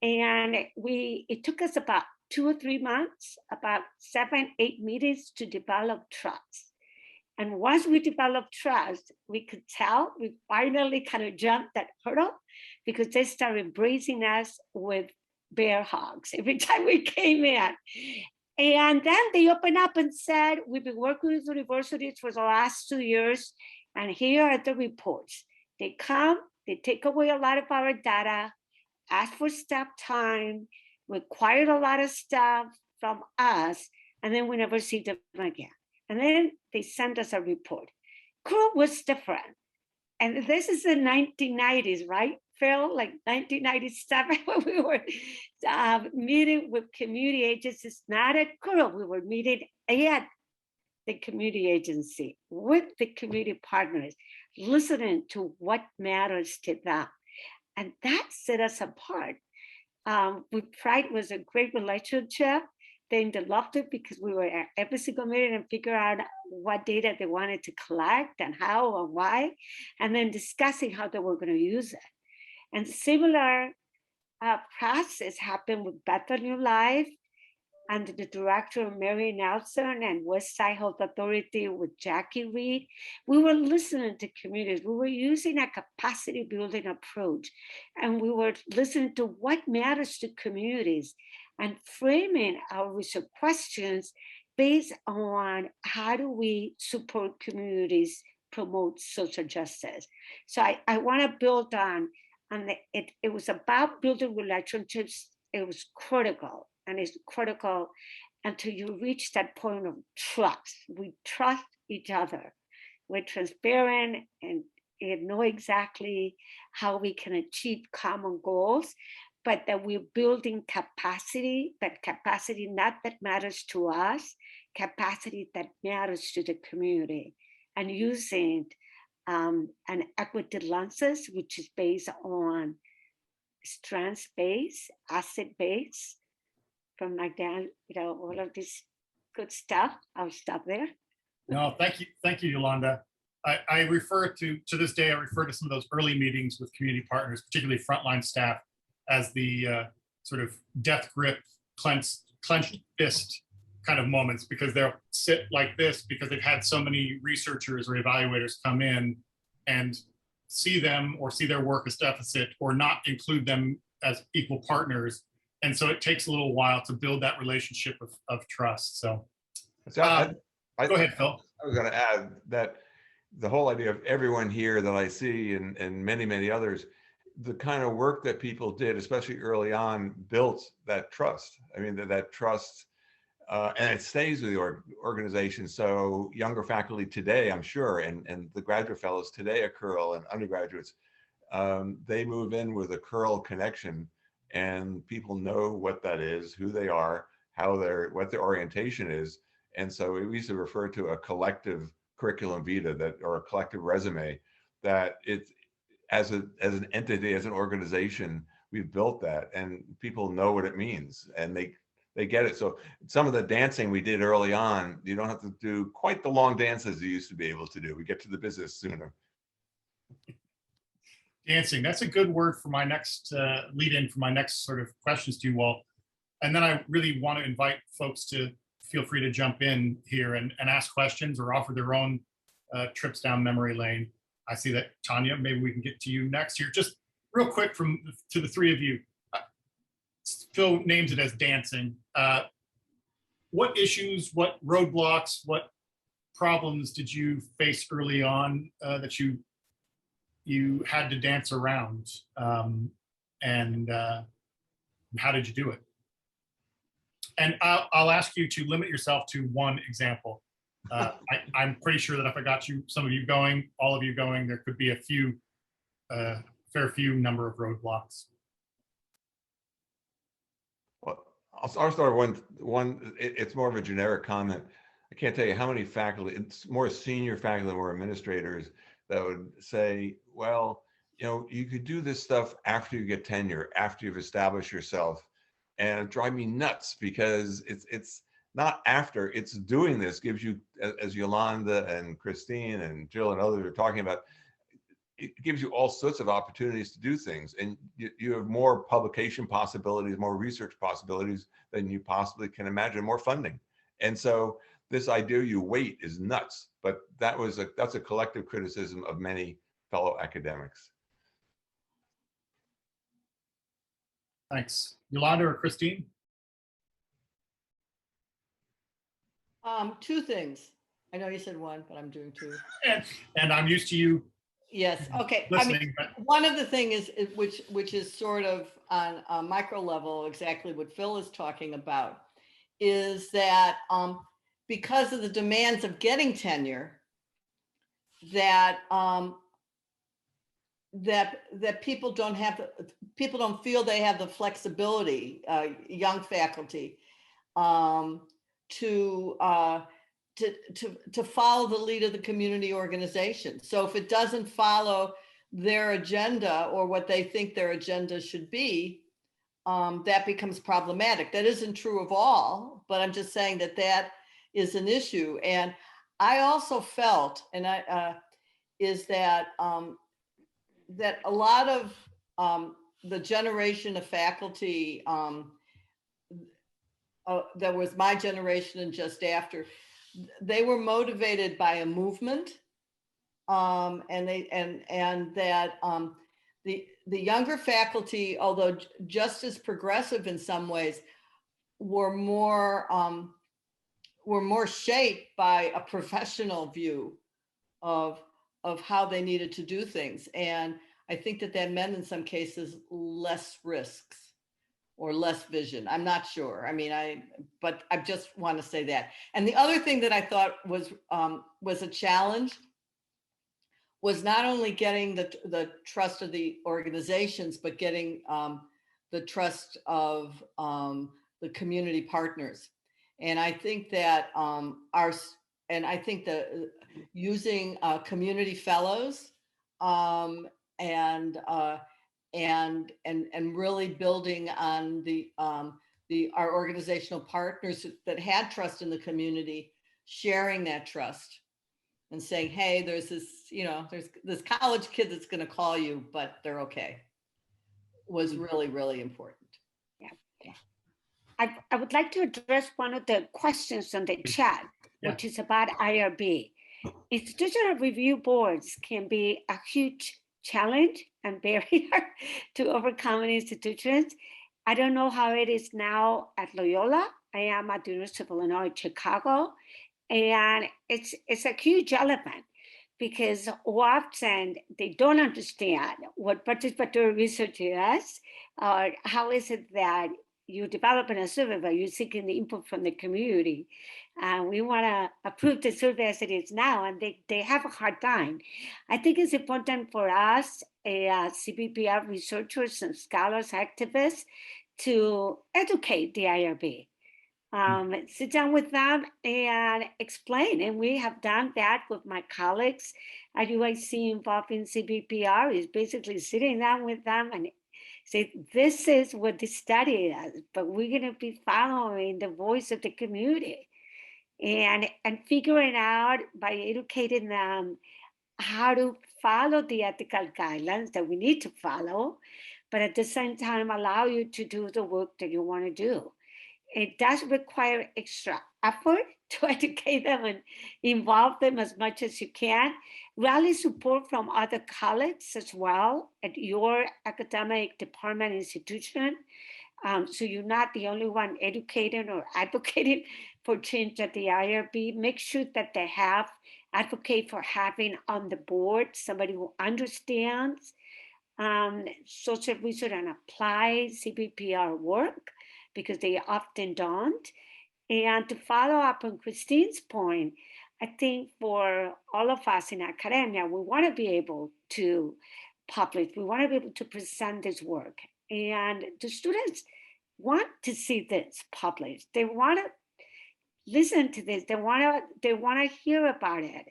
And it took us about 2 or 3 months, about 7, 8 meetings to develop trust. And once we developed trust, we could tell we finally kind of jumped that hurdle because they started embracing us with bear hugs every time we came in. And then they opened up and said, we've been working with universities for the last 2 years, and here are the reports. They come, they take away a lot of our data, ask for staff time, required a lot of stuff from us, and then we never see them again. And then they send us a report. CRU was different. And this is the 1990s, right, Phil? Like 1997, when we were meeting with community agencies, not at CRU, we were meeting at the community agency with the community partners, listening to what matters to them. And that set us apart. With PRIDE was a great relationship. They loved it because we were at every single meeting and figure out what data they wanted to collect and how and why, and then discussing how they were going to use it. And similar process happened with Better New Life under the director Mary Nelson and West Side Health Authority with Jackie Reed. We were listening to communities. We were using a capacity building approach, and we were listening to what matters to communities and framing our research questions based on how do we support communities, promote social justice. So I want to build on it was about building relationships. It was critical, and it's critical until you reach that point of trust. We trust each other. We're transparent and know exactly how we can achieve common goals, but that we're building capacity, but capacity not that matters to us, capacity that matters to the community, and using an equity lenses, which is based on strengths base, asset base, from Nyden, all of this good stuff. I'll stop there. No, thank you, Yolanda. I refer to this day, I refer to some of those early meetings with community partners, particularly frontline staff, as the sort of death grip, clenched fist kind of moments, because they'll sit like this because they've had so many researchers or evaluators come in and see them or see their work as deficit or not include them as equal partners. And so it takes a little while to build that relationship of trust. So So go ahead, Phil. I was going to add that the whole idea of everyone here that I see and many, many others, the kind of work that people did, especially early on, built that trust. I mean, that trust, and it stays with the organization. So younger faculty today, I'm sure, and the graduate fellows today at Curl and undergraduates, they move in with a Curl connection, and people know what that is, who they are, what their orientation is. And so we used to refer to a collective curriculum vitae or a collective resume, that it's as an entity, as an organization, we've built that, and people know what it means, and they get it. So some of the dancing we did early on, you don't have to do quite the long dances you used to be able to do. We get to the business sooner. Dancing, that's a good word for my next lead in for my next sort of questions to you all. And then I really want to invite folks to feel free to jump in here and ask questions or offer their own trips down memory lane. I see that, Tanya, maybe we can get to you next here. Just real quick to the three of you. Phil names it as dancing. What issues, what roadblocks, what problems did you face early on that you had to dance around? And how did you do it? And I'll ask you to limit yourself to one example. I'm pretty sure that if I got some of you going, all of you going, there could be a fair few number of roadblocks. Well, I'll start with one. It's more of a generic comment. I can't tell you how many faculty, it's more senior faculty or administrators that would say, well, you could do this stuff after you get tenure, after you've established yourself. And it drives me nuts, because it's not after, it's doing this gives you, as Yolanda and Christine and Jill and others are talking about, it gives you all sorts of opportunities to do things. And you have more publication possibilities, more research possibilities than you possibly can imagine, more funding. And so this idea you wait is nuts, but that's a collective criticism of many fellow academics. Thanks. Yolanda or Christine? Two things. I know you said one, but I'm doing two. And I'm used to you. Yes. Okay. Listening, one of the things is which is sort of on a micro level, exactly what Phil is talking about, is that because of the demands of getting tenure, that that people don't feel they have the flexibility, young faculty, to follow the lead of the community organization. So if it doesn't follow their agenda or what they think their agenda should be, that becomes problematic. That isn't true of all, but I'm just saying that is an issue. And I also felt, is that that a lot of the generation of faculty that was my generation and just after, they were motivated by a movement, and that the younger faculty, although just as progressive in some ways, were more shaped by a professional view of how they needed to do things. And I think that meant in some cases less risks or less vision. I'm not sure. I mean, but I just want to say that. And the other thing that I thought was a challenge was not only getting the trust of the organizations, but getting the trust of the community partners. And I think that using community fellows and and really building on our organizational partners that had trust in the community, sharing that trust and saying, hey, there's this college kid that's going to call you, but they're okay, was really, really important. Yeah. I would like to address one of the questions on the chat, which is about IRB. Institutional review boards can be a huge challenge and barrier to overcome in institutions. I don't know how it is now at Loyola. I am at the University of Illinois, Chicago, and it's a huge element because often they don't understand what participatory research is, or how is it that you develop in a survey, but you're seeking the input from the community. We want to approve the survey as it is now, and they have a hard time. I think it's important for us, CBPR researchers and scholars, activists, to educate the IRB. Sit down with them and explain. And we have done that with my colleagues at UIC involved in CBPR, is basically sitting down with them and say, this is what the study is, but we're going to be following the voice of the community and figuring out by educating them how to follow the ethical guidelines that we need to follow, but at the same time allow you to do the work that you want to do. It does require extra effort to educate them and involve them as much as you can. Rally support from other colleagues as well at your academic department institution. So you're not the only one educating or advocating for change at the IRB. Make sure that they have advocate for having on the board somebody who understands social research and apply CBPR work, because they often don't. And to follow up on Christine's point, I think for all of us in academia, we want to be able to publish, we want to be able to present this work. And the students want to see this published. They want to listen to this. They want to hear about it.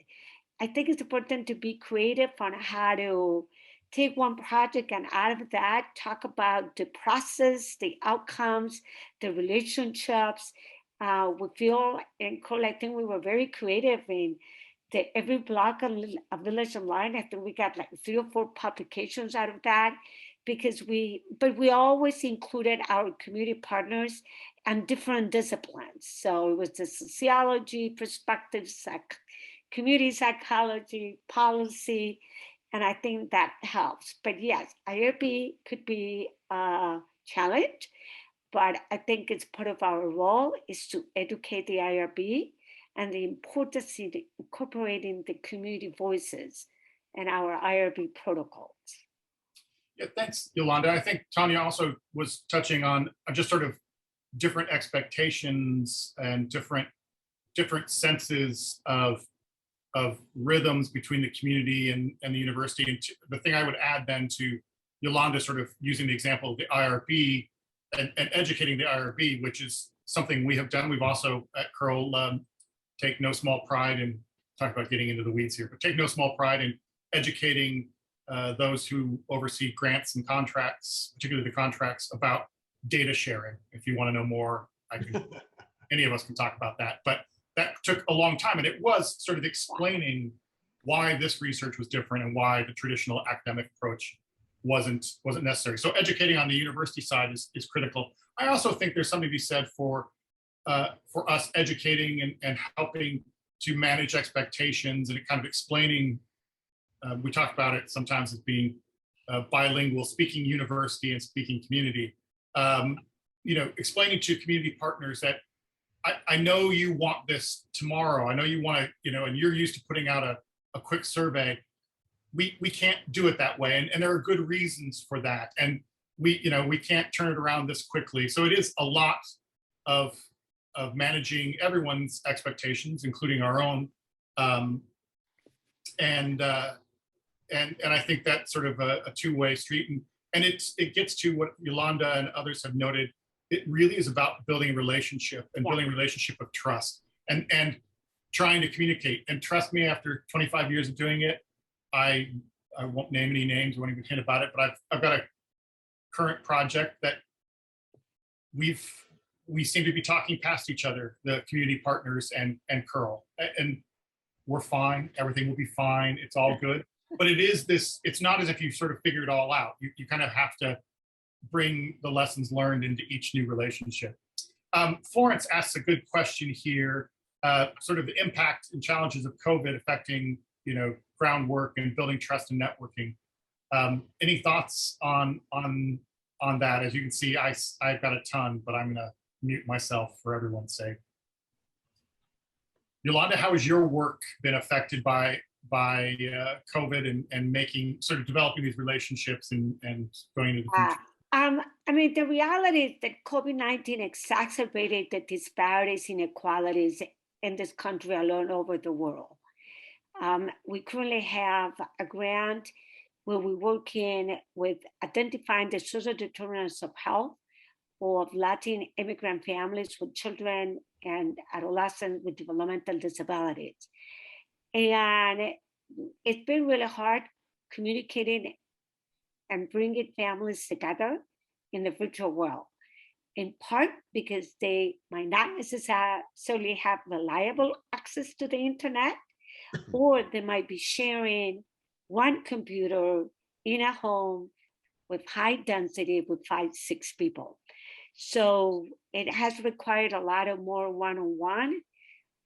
I think it's important to be creative on how to take one project and out of that, talk about the process, the outcomes, the relationships. We feel in collecting, we were very creative in every block of Village Online. I think we got like 3 or 4 publications out of that, because we always included our community partners and different disciplines. So it was the sociology, perspective, community psychology, policy, and I think that helps. But yes, IRB could be a challenge, but I think it's part of our role is to educate the IRB and the importance of incorporating the community voices in our IRB protocols. Yeah, thanks, Yolanda. I think Tanya also was touching on just sort of different expectations and different senses of rhythms between the community and the university. And the thing I would add then to Yolanda sort of using the example of the IRB and educating the IRB, which is something we have done. We've also at Curl take no small pride in, talk about getting into the weeds here, but take no small pride in educating those who oversee grants and contracts, particularly the contracts, about data sharing. If you want to know more, any of us can talk about that. But that took a long time, and it was sort of explaining why this research was different and why the traditional academic approach wasn't necessary. So educating on the university side is critical. I also think there's something to be said for us educating and helping to manage expectations and kind of explaining. We talk about it sometimes as being bilingual, speaking university and speaking community. Explaining to community partners that I know you want this tomorrow. I know you want to, and you're used to putting out a quick survey. We can't do it that way. And there are good reasons for that. And we can't turn it around this quickly. So it is a lot of managing everyone's expectations, including our own. And I think that's sort of a two-way street. And it gets to what Yolanda and others have noted. It really is about building a relationship and building a relationship of trust and trying to communicate. And trust me, after 25 years of doing it, I won't name any names, I won't even hint about it, but I've got current project that we seem to be talking past each other, the community partners and Curl, and we're fine. Everything will be fine. It's all good. But it is this. It's not as if you sort of figure it all out. You kind of have to bring the lessons learned into each new relationship. Florence asks a good question here. Sort of the impact and challenges of COVID affecting, groundwork and building trust and networking. Any thoughts on that? As you can see, I've got a ton, but I'm gonna mute myself for everyone's sake. Yolanda, how has your work been affected by COVID and making, sort of developing these relationships and going into the future? I mean, the reality is that COVID-19 exacerbated the disparities, inequalities in this country all over the world. We currently have a grant where we're working with identifying the social determinants of health of Latin immigrant families with children and adolescents with developmental disabilities. And it's been really hard communicating and bringing families together in the virtual world, in part because they might not necessarily have reliable access to the internet, or they might be sharing one computer in a home with high density with 5-6 people. So it has required a lot of more one-on-one,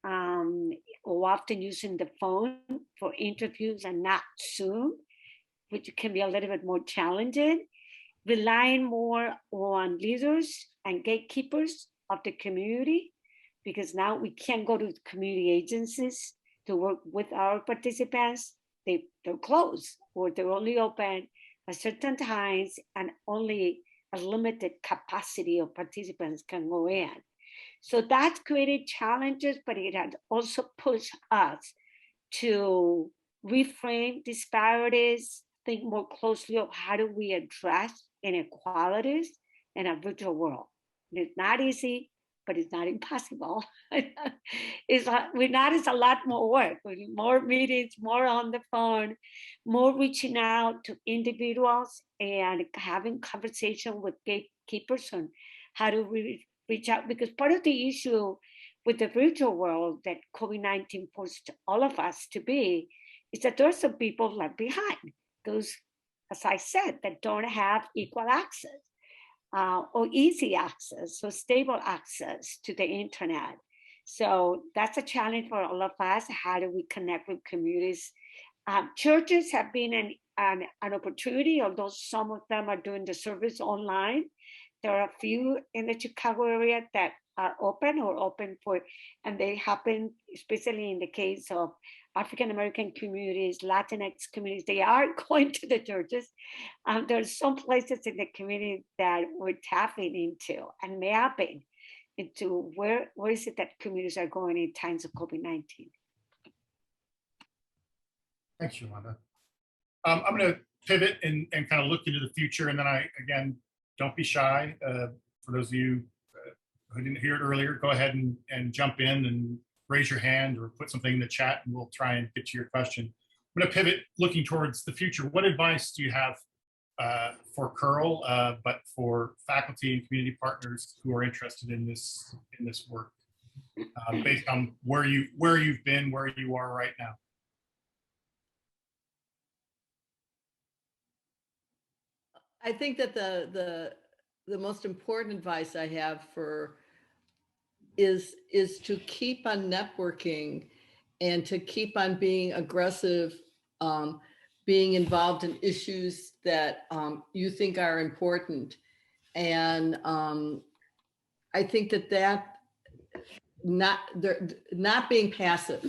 or often using the phone for interviews and not Zoom, which can be a little bit more challenging, relying more on leaders and gatekeepers of the community, because now we can't go to community agencies to work with our participants. They're closed, or they're only open at certain times and only a limited capacity of participants can go in. So that's created challenges, but it has also pushed us to reframe disparities, think more closely of how do we address inequalities in a virtual world. It's not easy, but it's not impossible. It's a lot more work. We need more meetings, more on the phone, more reaching out to individuals and having conversation with gatekeepers on how do we reach out. Because part of the issue with the virtual world that COVID-19 forced all of us to be is that there's some people left behind. Those, as I said, that don't have equal access. Or easy access or stable access to the internet. So that's a challenge for all of us. How do we connect with communities? Churches have been an opportunity, although some of them are doing the service online. There are a few in the Chicago area that are open for, and they happen, especially in the case of African-American communities, Latinx communities, they are going to the churches. There's some places in the community that we're tapping into and mapping into where is it that communities are going in times of COVID-19. Thanks, Yolanda. I'm going to pivot and kind of look into the future. And then again, don't be shy. For those of you who didn't hear it earlier, go ahead and jump in and raise your hand or put something in the chat and we'll try and get to your question. I'm going to pivot looking towards the future. What advice do you have for Curl, but for faculty and community partners who are interested in this work, based on where you've been, where you are right now? I think that the most important advice I have is to keep on networking and to keep on being aggressive, being involved in issues that you think are important. And I think that not being passive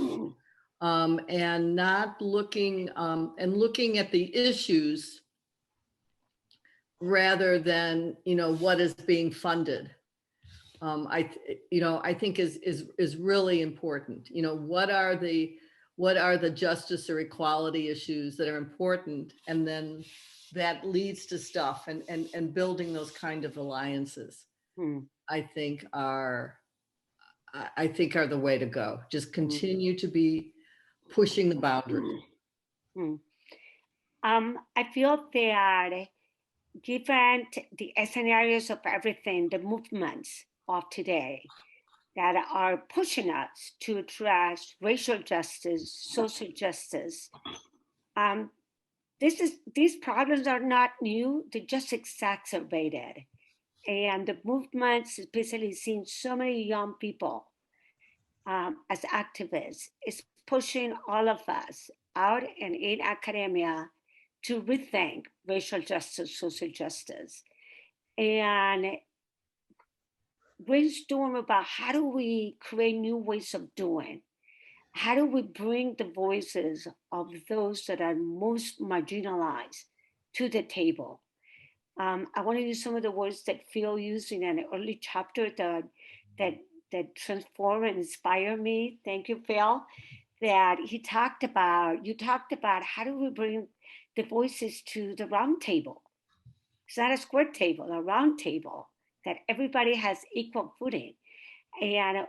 and not looking and looking at the issues rather than what is being funded. I think is really important. What are the justice or equality issues that are important, and then that leads to stuff and building those kind of alliances. I think are the way to go. Just continue to be pushing the boundaries. I feel that given the scenarios of everything, the movements of today that are pushing us to address racial justice, social justice, these problems are not new, they're just exacerbated. And the movements, especially seeing so many young people as activists, is pushing all of us out and in academia to rethink racial justice, social justice, and brainstorm about how do we create new ways of doing. How do we bring the voices of those that are most marginalized to the table? I want to use some of the words that Phil used in an early chapter that transform and inspire me. Thank you, Phil. That you talked about how do we bring the voices to the round table? It's not a square table, a round table that everybody has equal footing. And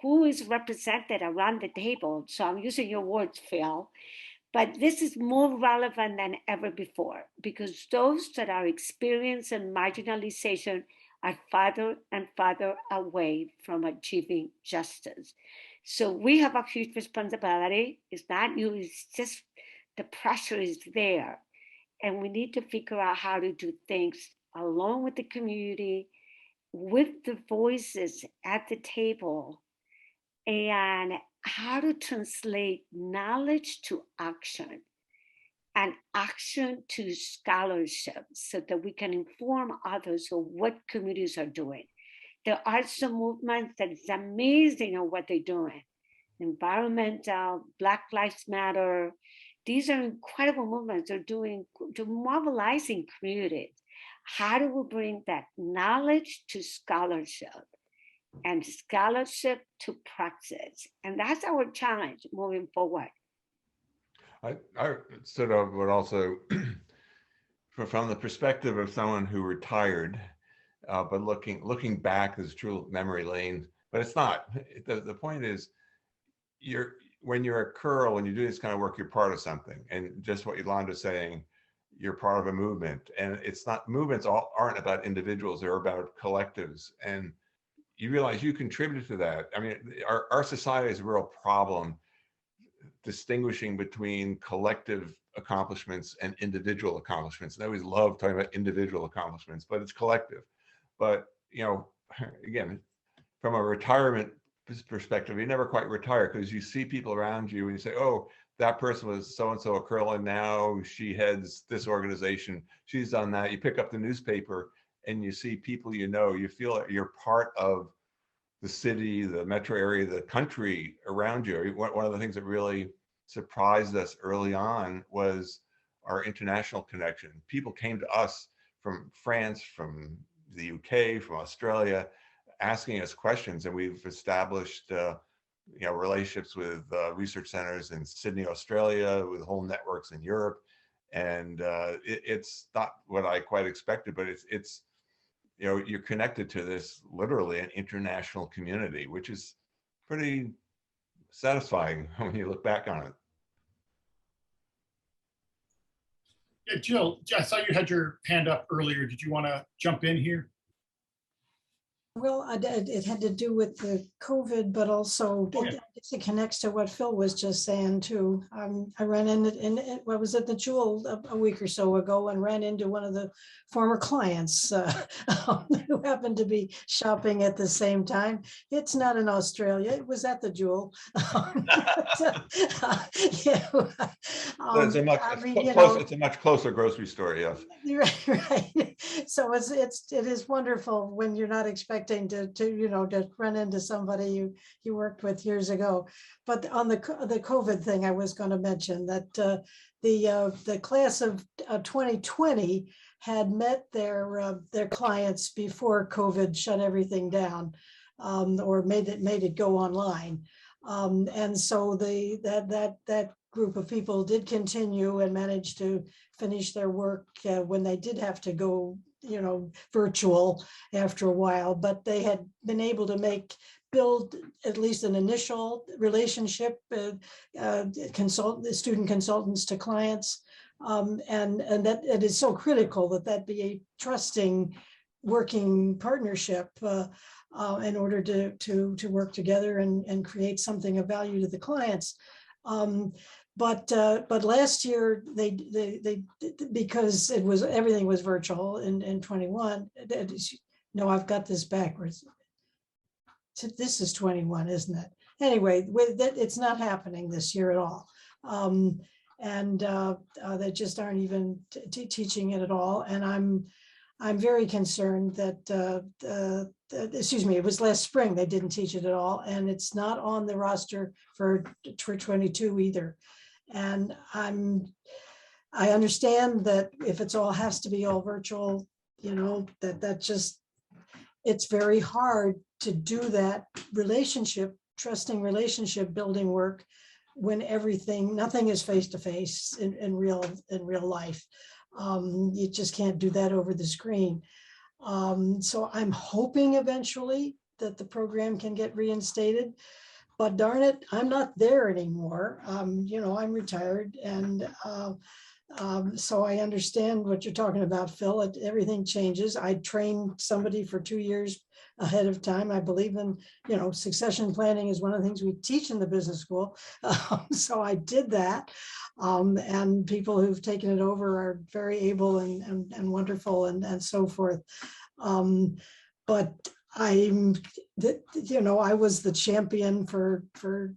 who is represented around the table? So I'm using your words, Phil, but this is more relevant than ever before because those that are experiencing marginalization are farther and farther away from achieving justice. So we have a huge responsibility. It's not new, it's just the pressure is there. And we need to figure out how to do things along with the community, with the voices at the table, and how to translate knowledge to action and action to scholarship so that we can inform others of what communities are doing. There are some movements that is amazing on what they're doing. Environmental, Black Lives Matter. These are incredible movements they're mobilizing communities. How do we bring that knowledge to scholarship and scholarship to praxis? And that's our challenge moving forward. I sort of would also, from the perspective of someone who retired, but looking back is true memory lane, but it's not. The point is, when you're a curl, when you do this kind of work, you're part of something. And just what Yolanda's saying, you're part of a movement. And it's not, movements aren't about individuals, they're about collectives. And you realize you contributed to that. I mean, our society is a real problem distinguishing between collective accomplishments and individual accomplishments. And I always love talking about individual accomplishments, but it's collective. But, again, from a retirement perspective, you never quite retire because you see people around you and you say, oh, that person was so-and-so a curl and now she heads this organization. She's done that. You pick up the newspaper and you see people you feel like you're part of the city, the metro area, the country around you. One of the things that really surprised us early on was our international connection. People came to us from France, from the UK, from Australia, asking us questions, and we've established relationships with research centers in Sydney, Australia, with whole networks in Europe. And it's not what I quite expected, but it's you're connected to this literally an international community, which is pretty satisfying when you look back on it. Yeah, Jill, I saw you had your hand up earlier. Did you want to jump in here? Well, it had to do with the COVID, but also it connects to what Phil was just saying too. I ran in I was at the Jewel a week or so ago and ran into one of the former clients who happened to be shopping at the same time. It's not in Australia. It was at the Jewel. It's a much closer grocery store, yes. Right. So it is wonderful when you're not expecting to run into somebody you worked with years ago. But on the COVID thing, I was going to mention that the class of 2020 had met their clients before COVID shut everything down, or made it go online. And so that group of people did continue and managed to finish their work when they did have to go virtual after a while, but they had been able to build at least an initial relationship, student consultants to clients, And that it is so critical that that be a trusting working partnership in order to work together and create something of value to the clients. But last year they because everything was virtual in 21. No, I've got this backwards. This is 21, isn't it? Anyway, it's not happening this year at all. They just aren't even teaching it at all. And I'm very concerned that, excuse me, it was last spring, they didn't teach it at all. And it's not on the roster for 22 either. And I understand that if it's all has to be all virtual, you know, that just, it's very hard to do that trusting relationship building work when nothing is face to face in real life. You just can't do that over the screen. So I'm hoping eventually that the program can get reinstated, but darn it, I'm not there anymore. You know, I'm retired, and so I understand what you're talking about, Phil. Everything changes. I trained somebody for 2 years ahead of time. I believe in, you know, succession planning is one of the things we teach in the business school. So I did that. And people who've taken it over are very able and wonderful and so forth. But you know, I was the champion for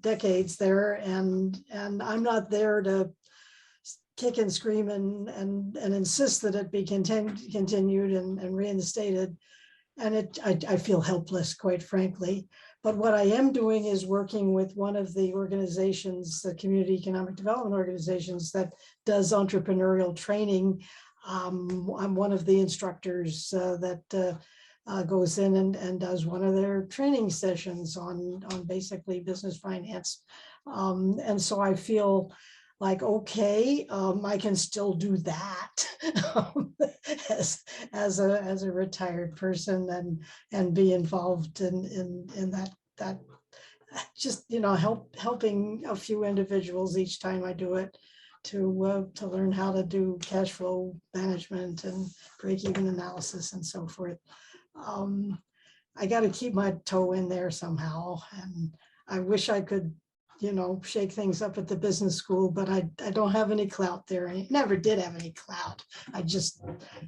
decades there, and I'm not there to kick and scream and insist that it be continued and reinstated. And I feel helpless, quite frankly. But what I am doing is working with one of the organizations, the community economic development organizations that does entrepreneurial training. I'm one of the instructors that goes in and does one of their training sessions on basically business finance. And so I feel like, okay, I can still do that as a retired person and be involved in that just, you know, helping a few individuals each time I do it to learn how to do cash flow management and break-even analysis and so forth. I got to keep my toe in there somehow, and I wish I could, you know, shake things up at the business school, but I don't have any clout there. And I never did have any clout. I just,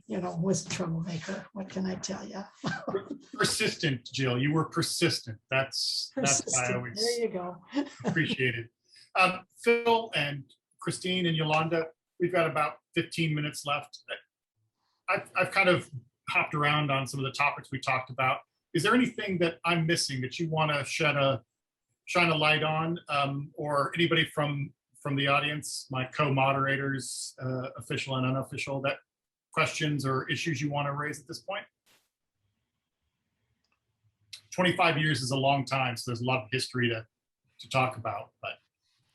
you know, was a troublemaker. What can I tell you? Persistent, Jill. You were persistent. That's why I always There you go. appreciate it. Phil and Christine and Yolanda, we've got about 15 minutes left. I've kind of hopped around on some of the topics we talked about. Is there anything that I'm missing that you want to shine a light on, or anybody from the audience, my co-moderators, official and unofficial, that questions or issues you want to raise at this point? 25 years is a long time, so there's a lot of history to talk about. But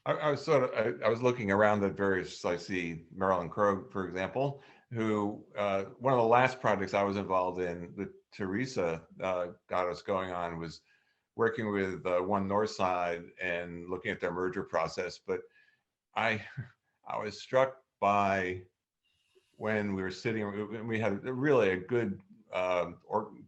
I was looking around at various, I see Marilyn Krogh, for example, who one of the last projects I was involved in that Teresa got us going on was working with One Northside and looking at their merger process. But I was struck by when we were sitting, we had really a good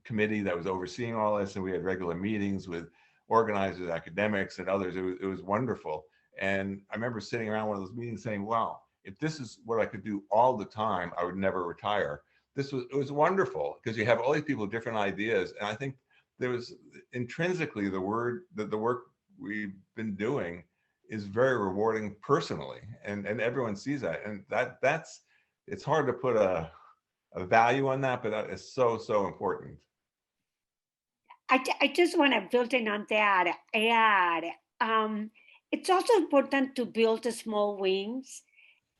committee that was overseeing all this, and we had regular meetings with organizers, academics, and others. It was wonderful. And I remember sitting around one of those meetings saying, wow, if this is what I could do all the time, I would never retire. It was wonderful, because you have all these people with different ideas. And I think there was intrinsically the work we've been doing is very rewarding personally, and everyone sees that. And that's it's hard to put a value on that, but that is so important. I just want to build in on that. It's also important to build the small wings.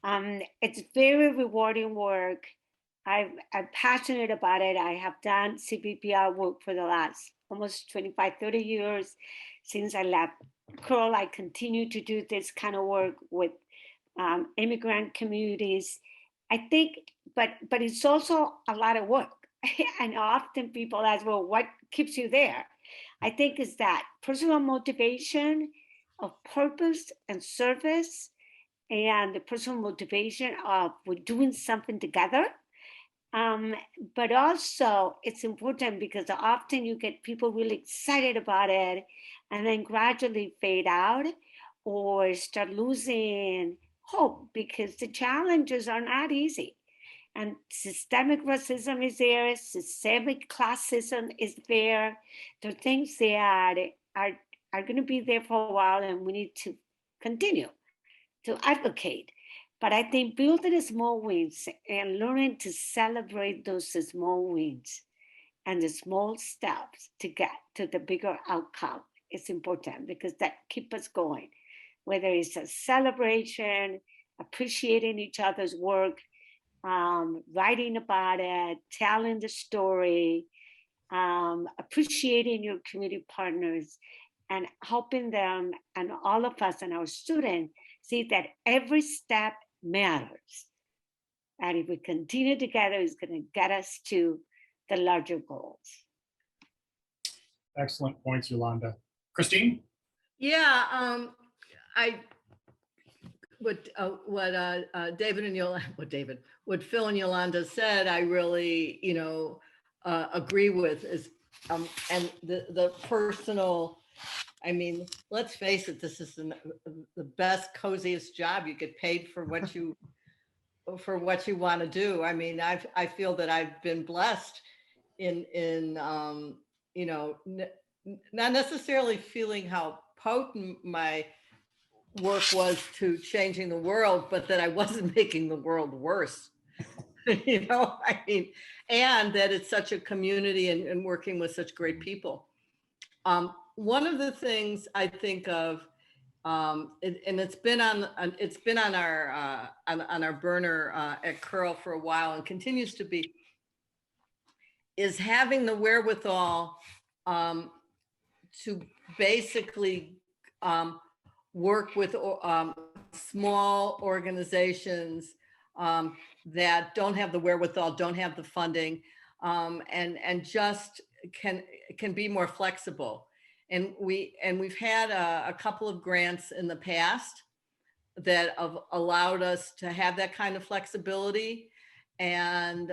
It's very rewarding work. I'm passionate about it. I have done CPPR work for the last almost 25, 30 years. Since I left Curl, I continue to do this kind of work with immigrant communities. I think, but it's also a lot of work. And often people ask, well, what keeps you there? I think it's that personal motivation of purpose and service, and the personal motivation of we're doing something together. But also it's important because often you get people really excited about it and then gradually fade out or start losing hope because the challenges are not easy. And systemic racism is there, systemic classism is there. There are things that are going to be there for a while, and we need to continue to advocate. But I think building small wins and learning to celebrate those small wins and the small steps to get to the bigger outcome is important because that keeps us going. Whether it's a celebration, appreciating each other's work, writing about it, telling the story, appreciating your community partners, and helping them and all of us and our students see that every step matters. And if we continue together, it's going to get us to the larger goals. Excellent points, Yolanda. Christine? Yeah, what David and Yolanda, what Phil and Yolanda said, I really, agree with is, and the personal, I mean, let's face it, this is the best, coziest job. You get paid for what you want to do. I mean, I feel that I've been blessed in not necessarily feeling how potent my work was to changing the world, but that I wasn't making the world worse. I mean, and that it's such a community and working with such great people. One of the things I think of, and it's been on our burner at Curl for a while and continues to be, is having the wherewithal to basically work with small organizations that don't have the wherewithal, don't have the funding, and just can be more flexible. And we've had a couple of grants in the past that have allowed us to have that kind of flexibility, and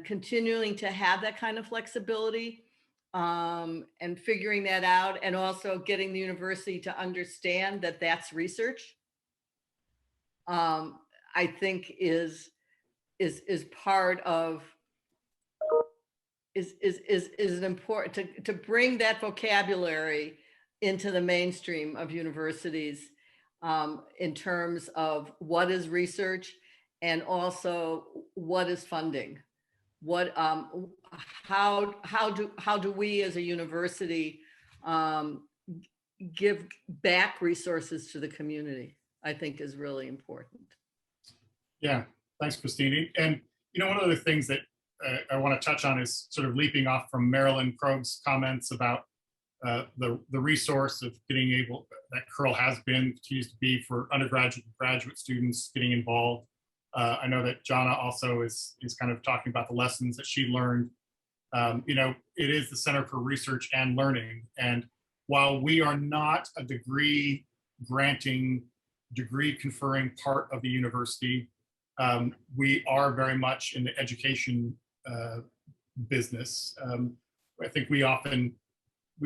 continuing to have that kind of flexibility, and figuring that out, and also getting the university to understand that that's research, I think is part of, is an important to bring that vocabulary into the mainstream of universities, in terms of what is research and also what is funding. What how do we as a university give back resources to the community, I think is really important. Yeah, thanks, Christine. And one of the things that I want to touch on is sort of leaping off from Marilyn Krog's comments about the resource of getting able, that Curl has been, continues to be, for undergraduate and graduate students getting involved. I know that Jana also is kind of talking about the lessons that she learned. It is the Center for Research and Learning. And while we are not a degree conferring part of the university, we are very much in the education business. I think we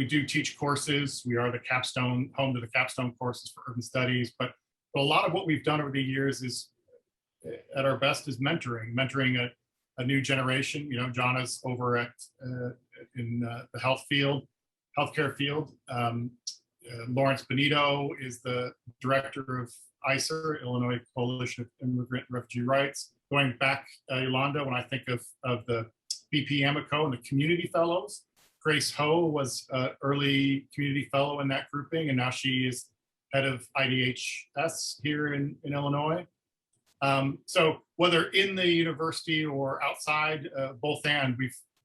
do teach courses. We are the capstone, home to the capstone courses for urban studies. But a lot of what we've done over the years is, at our best, is mentoring a new generation. Jana's over at in the healthcare field. Lawrence Benito is the director of ICER, Illinois Coalition of Immigrant and Refugee Rights. Going back, Yolanda, when I think of the BP Amico and the community fellows, Grace Ho was an early community fellow in that grouping, and now she is head of IDHS here in Illinois. So whether in the university or outside, both and,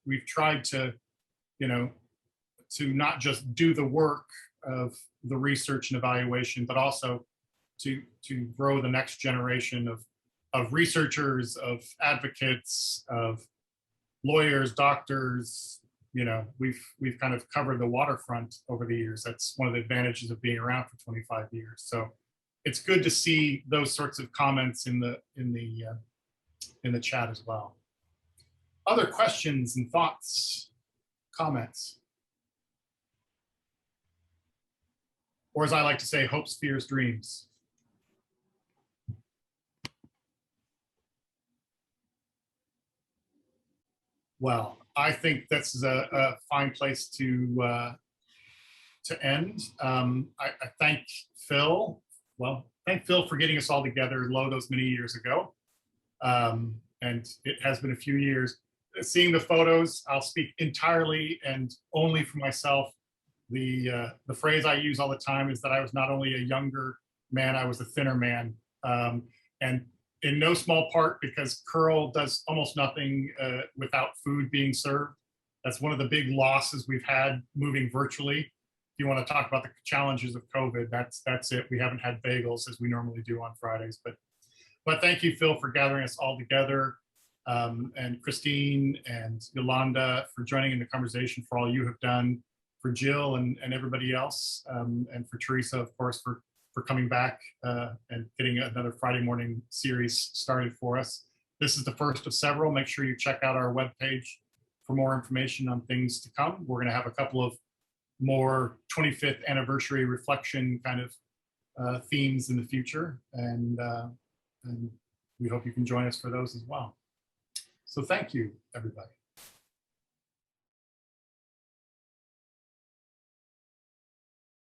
we've tried to, to not just do the work of the research and evaluation, but also to grow the next generation of researchers, of advocates, of lawyers, doctors. We've kind of covered the waterfront over the years. That's one of the advantages of being around for 25 years. So it's good to see those sorts of comments in the chat as well. Other questions and thoughts, comments? Or as I like to say, hopes, fears, dreams. Well, I think this is a fine place to end. I thank Phil. Well, thank Phil for getting us all together low those many years ago. And it has been a few years. Seeing the photos, I'll speak entirely and only for myself. The phrase I use all the time is that I was not only a younger man, I was a thinner man. And in no small part because Curl does almost nothing without food being served. That's one of the big losses we've had moving virtually. If you want to talk about the challenges of COVID, that's it. We haven't had bagels as we normally do on Fridays. But thank you, Phil, for gathering us all together. And Christine and Yolanda for joining in the conversation, for all you have done, for Jill and everybody else, and for Teresa, of course, for coming back and getting another Friday morning series started for us. This is the first of several. Make sure you check out our webpage for more information on things to come. We're going to have a couple of more 25th anniversary reflection kind of themes in the future. And we hope you can join us for those as well. So thank you, everybody.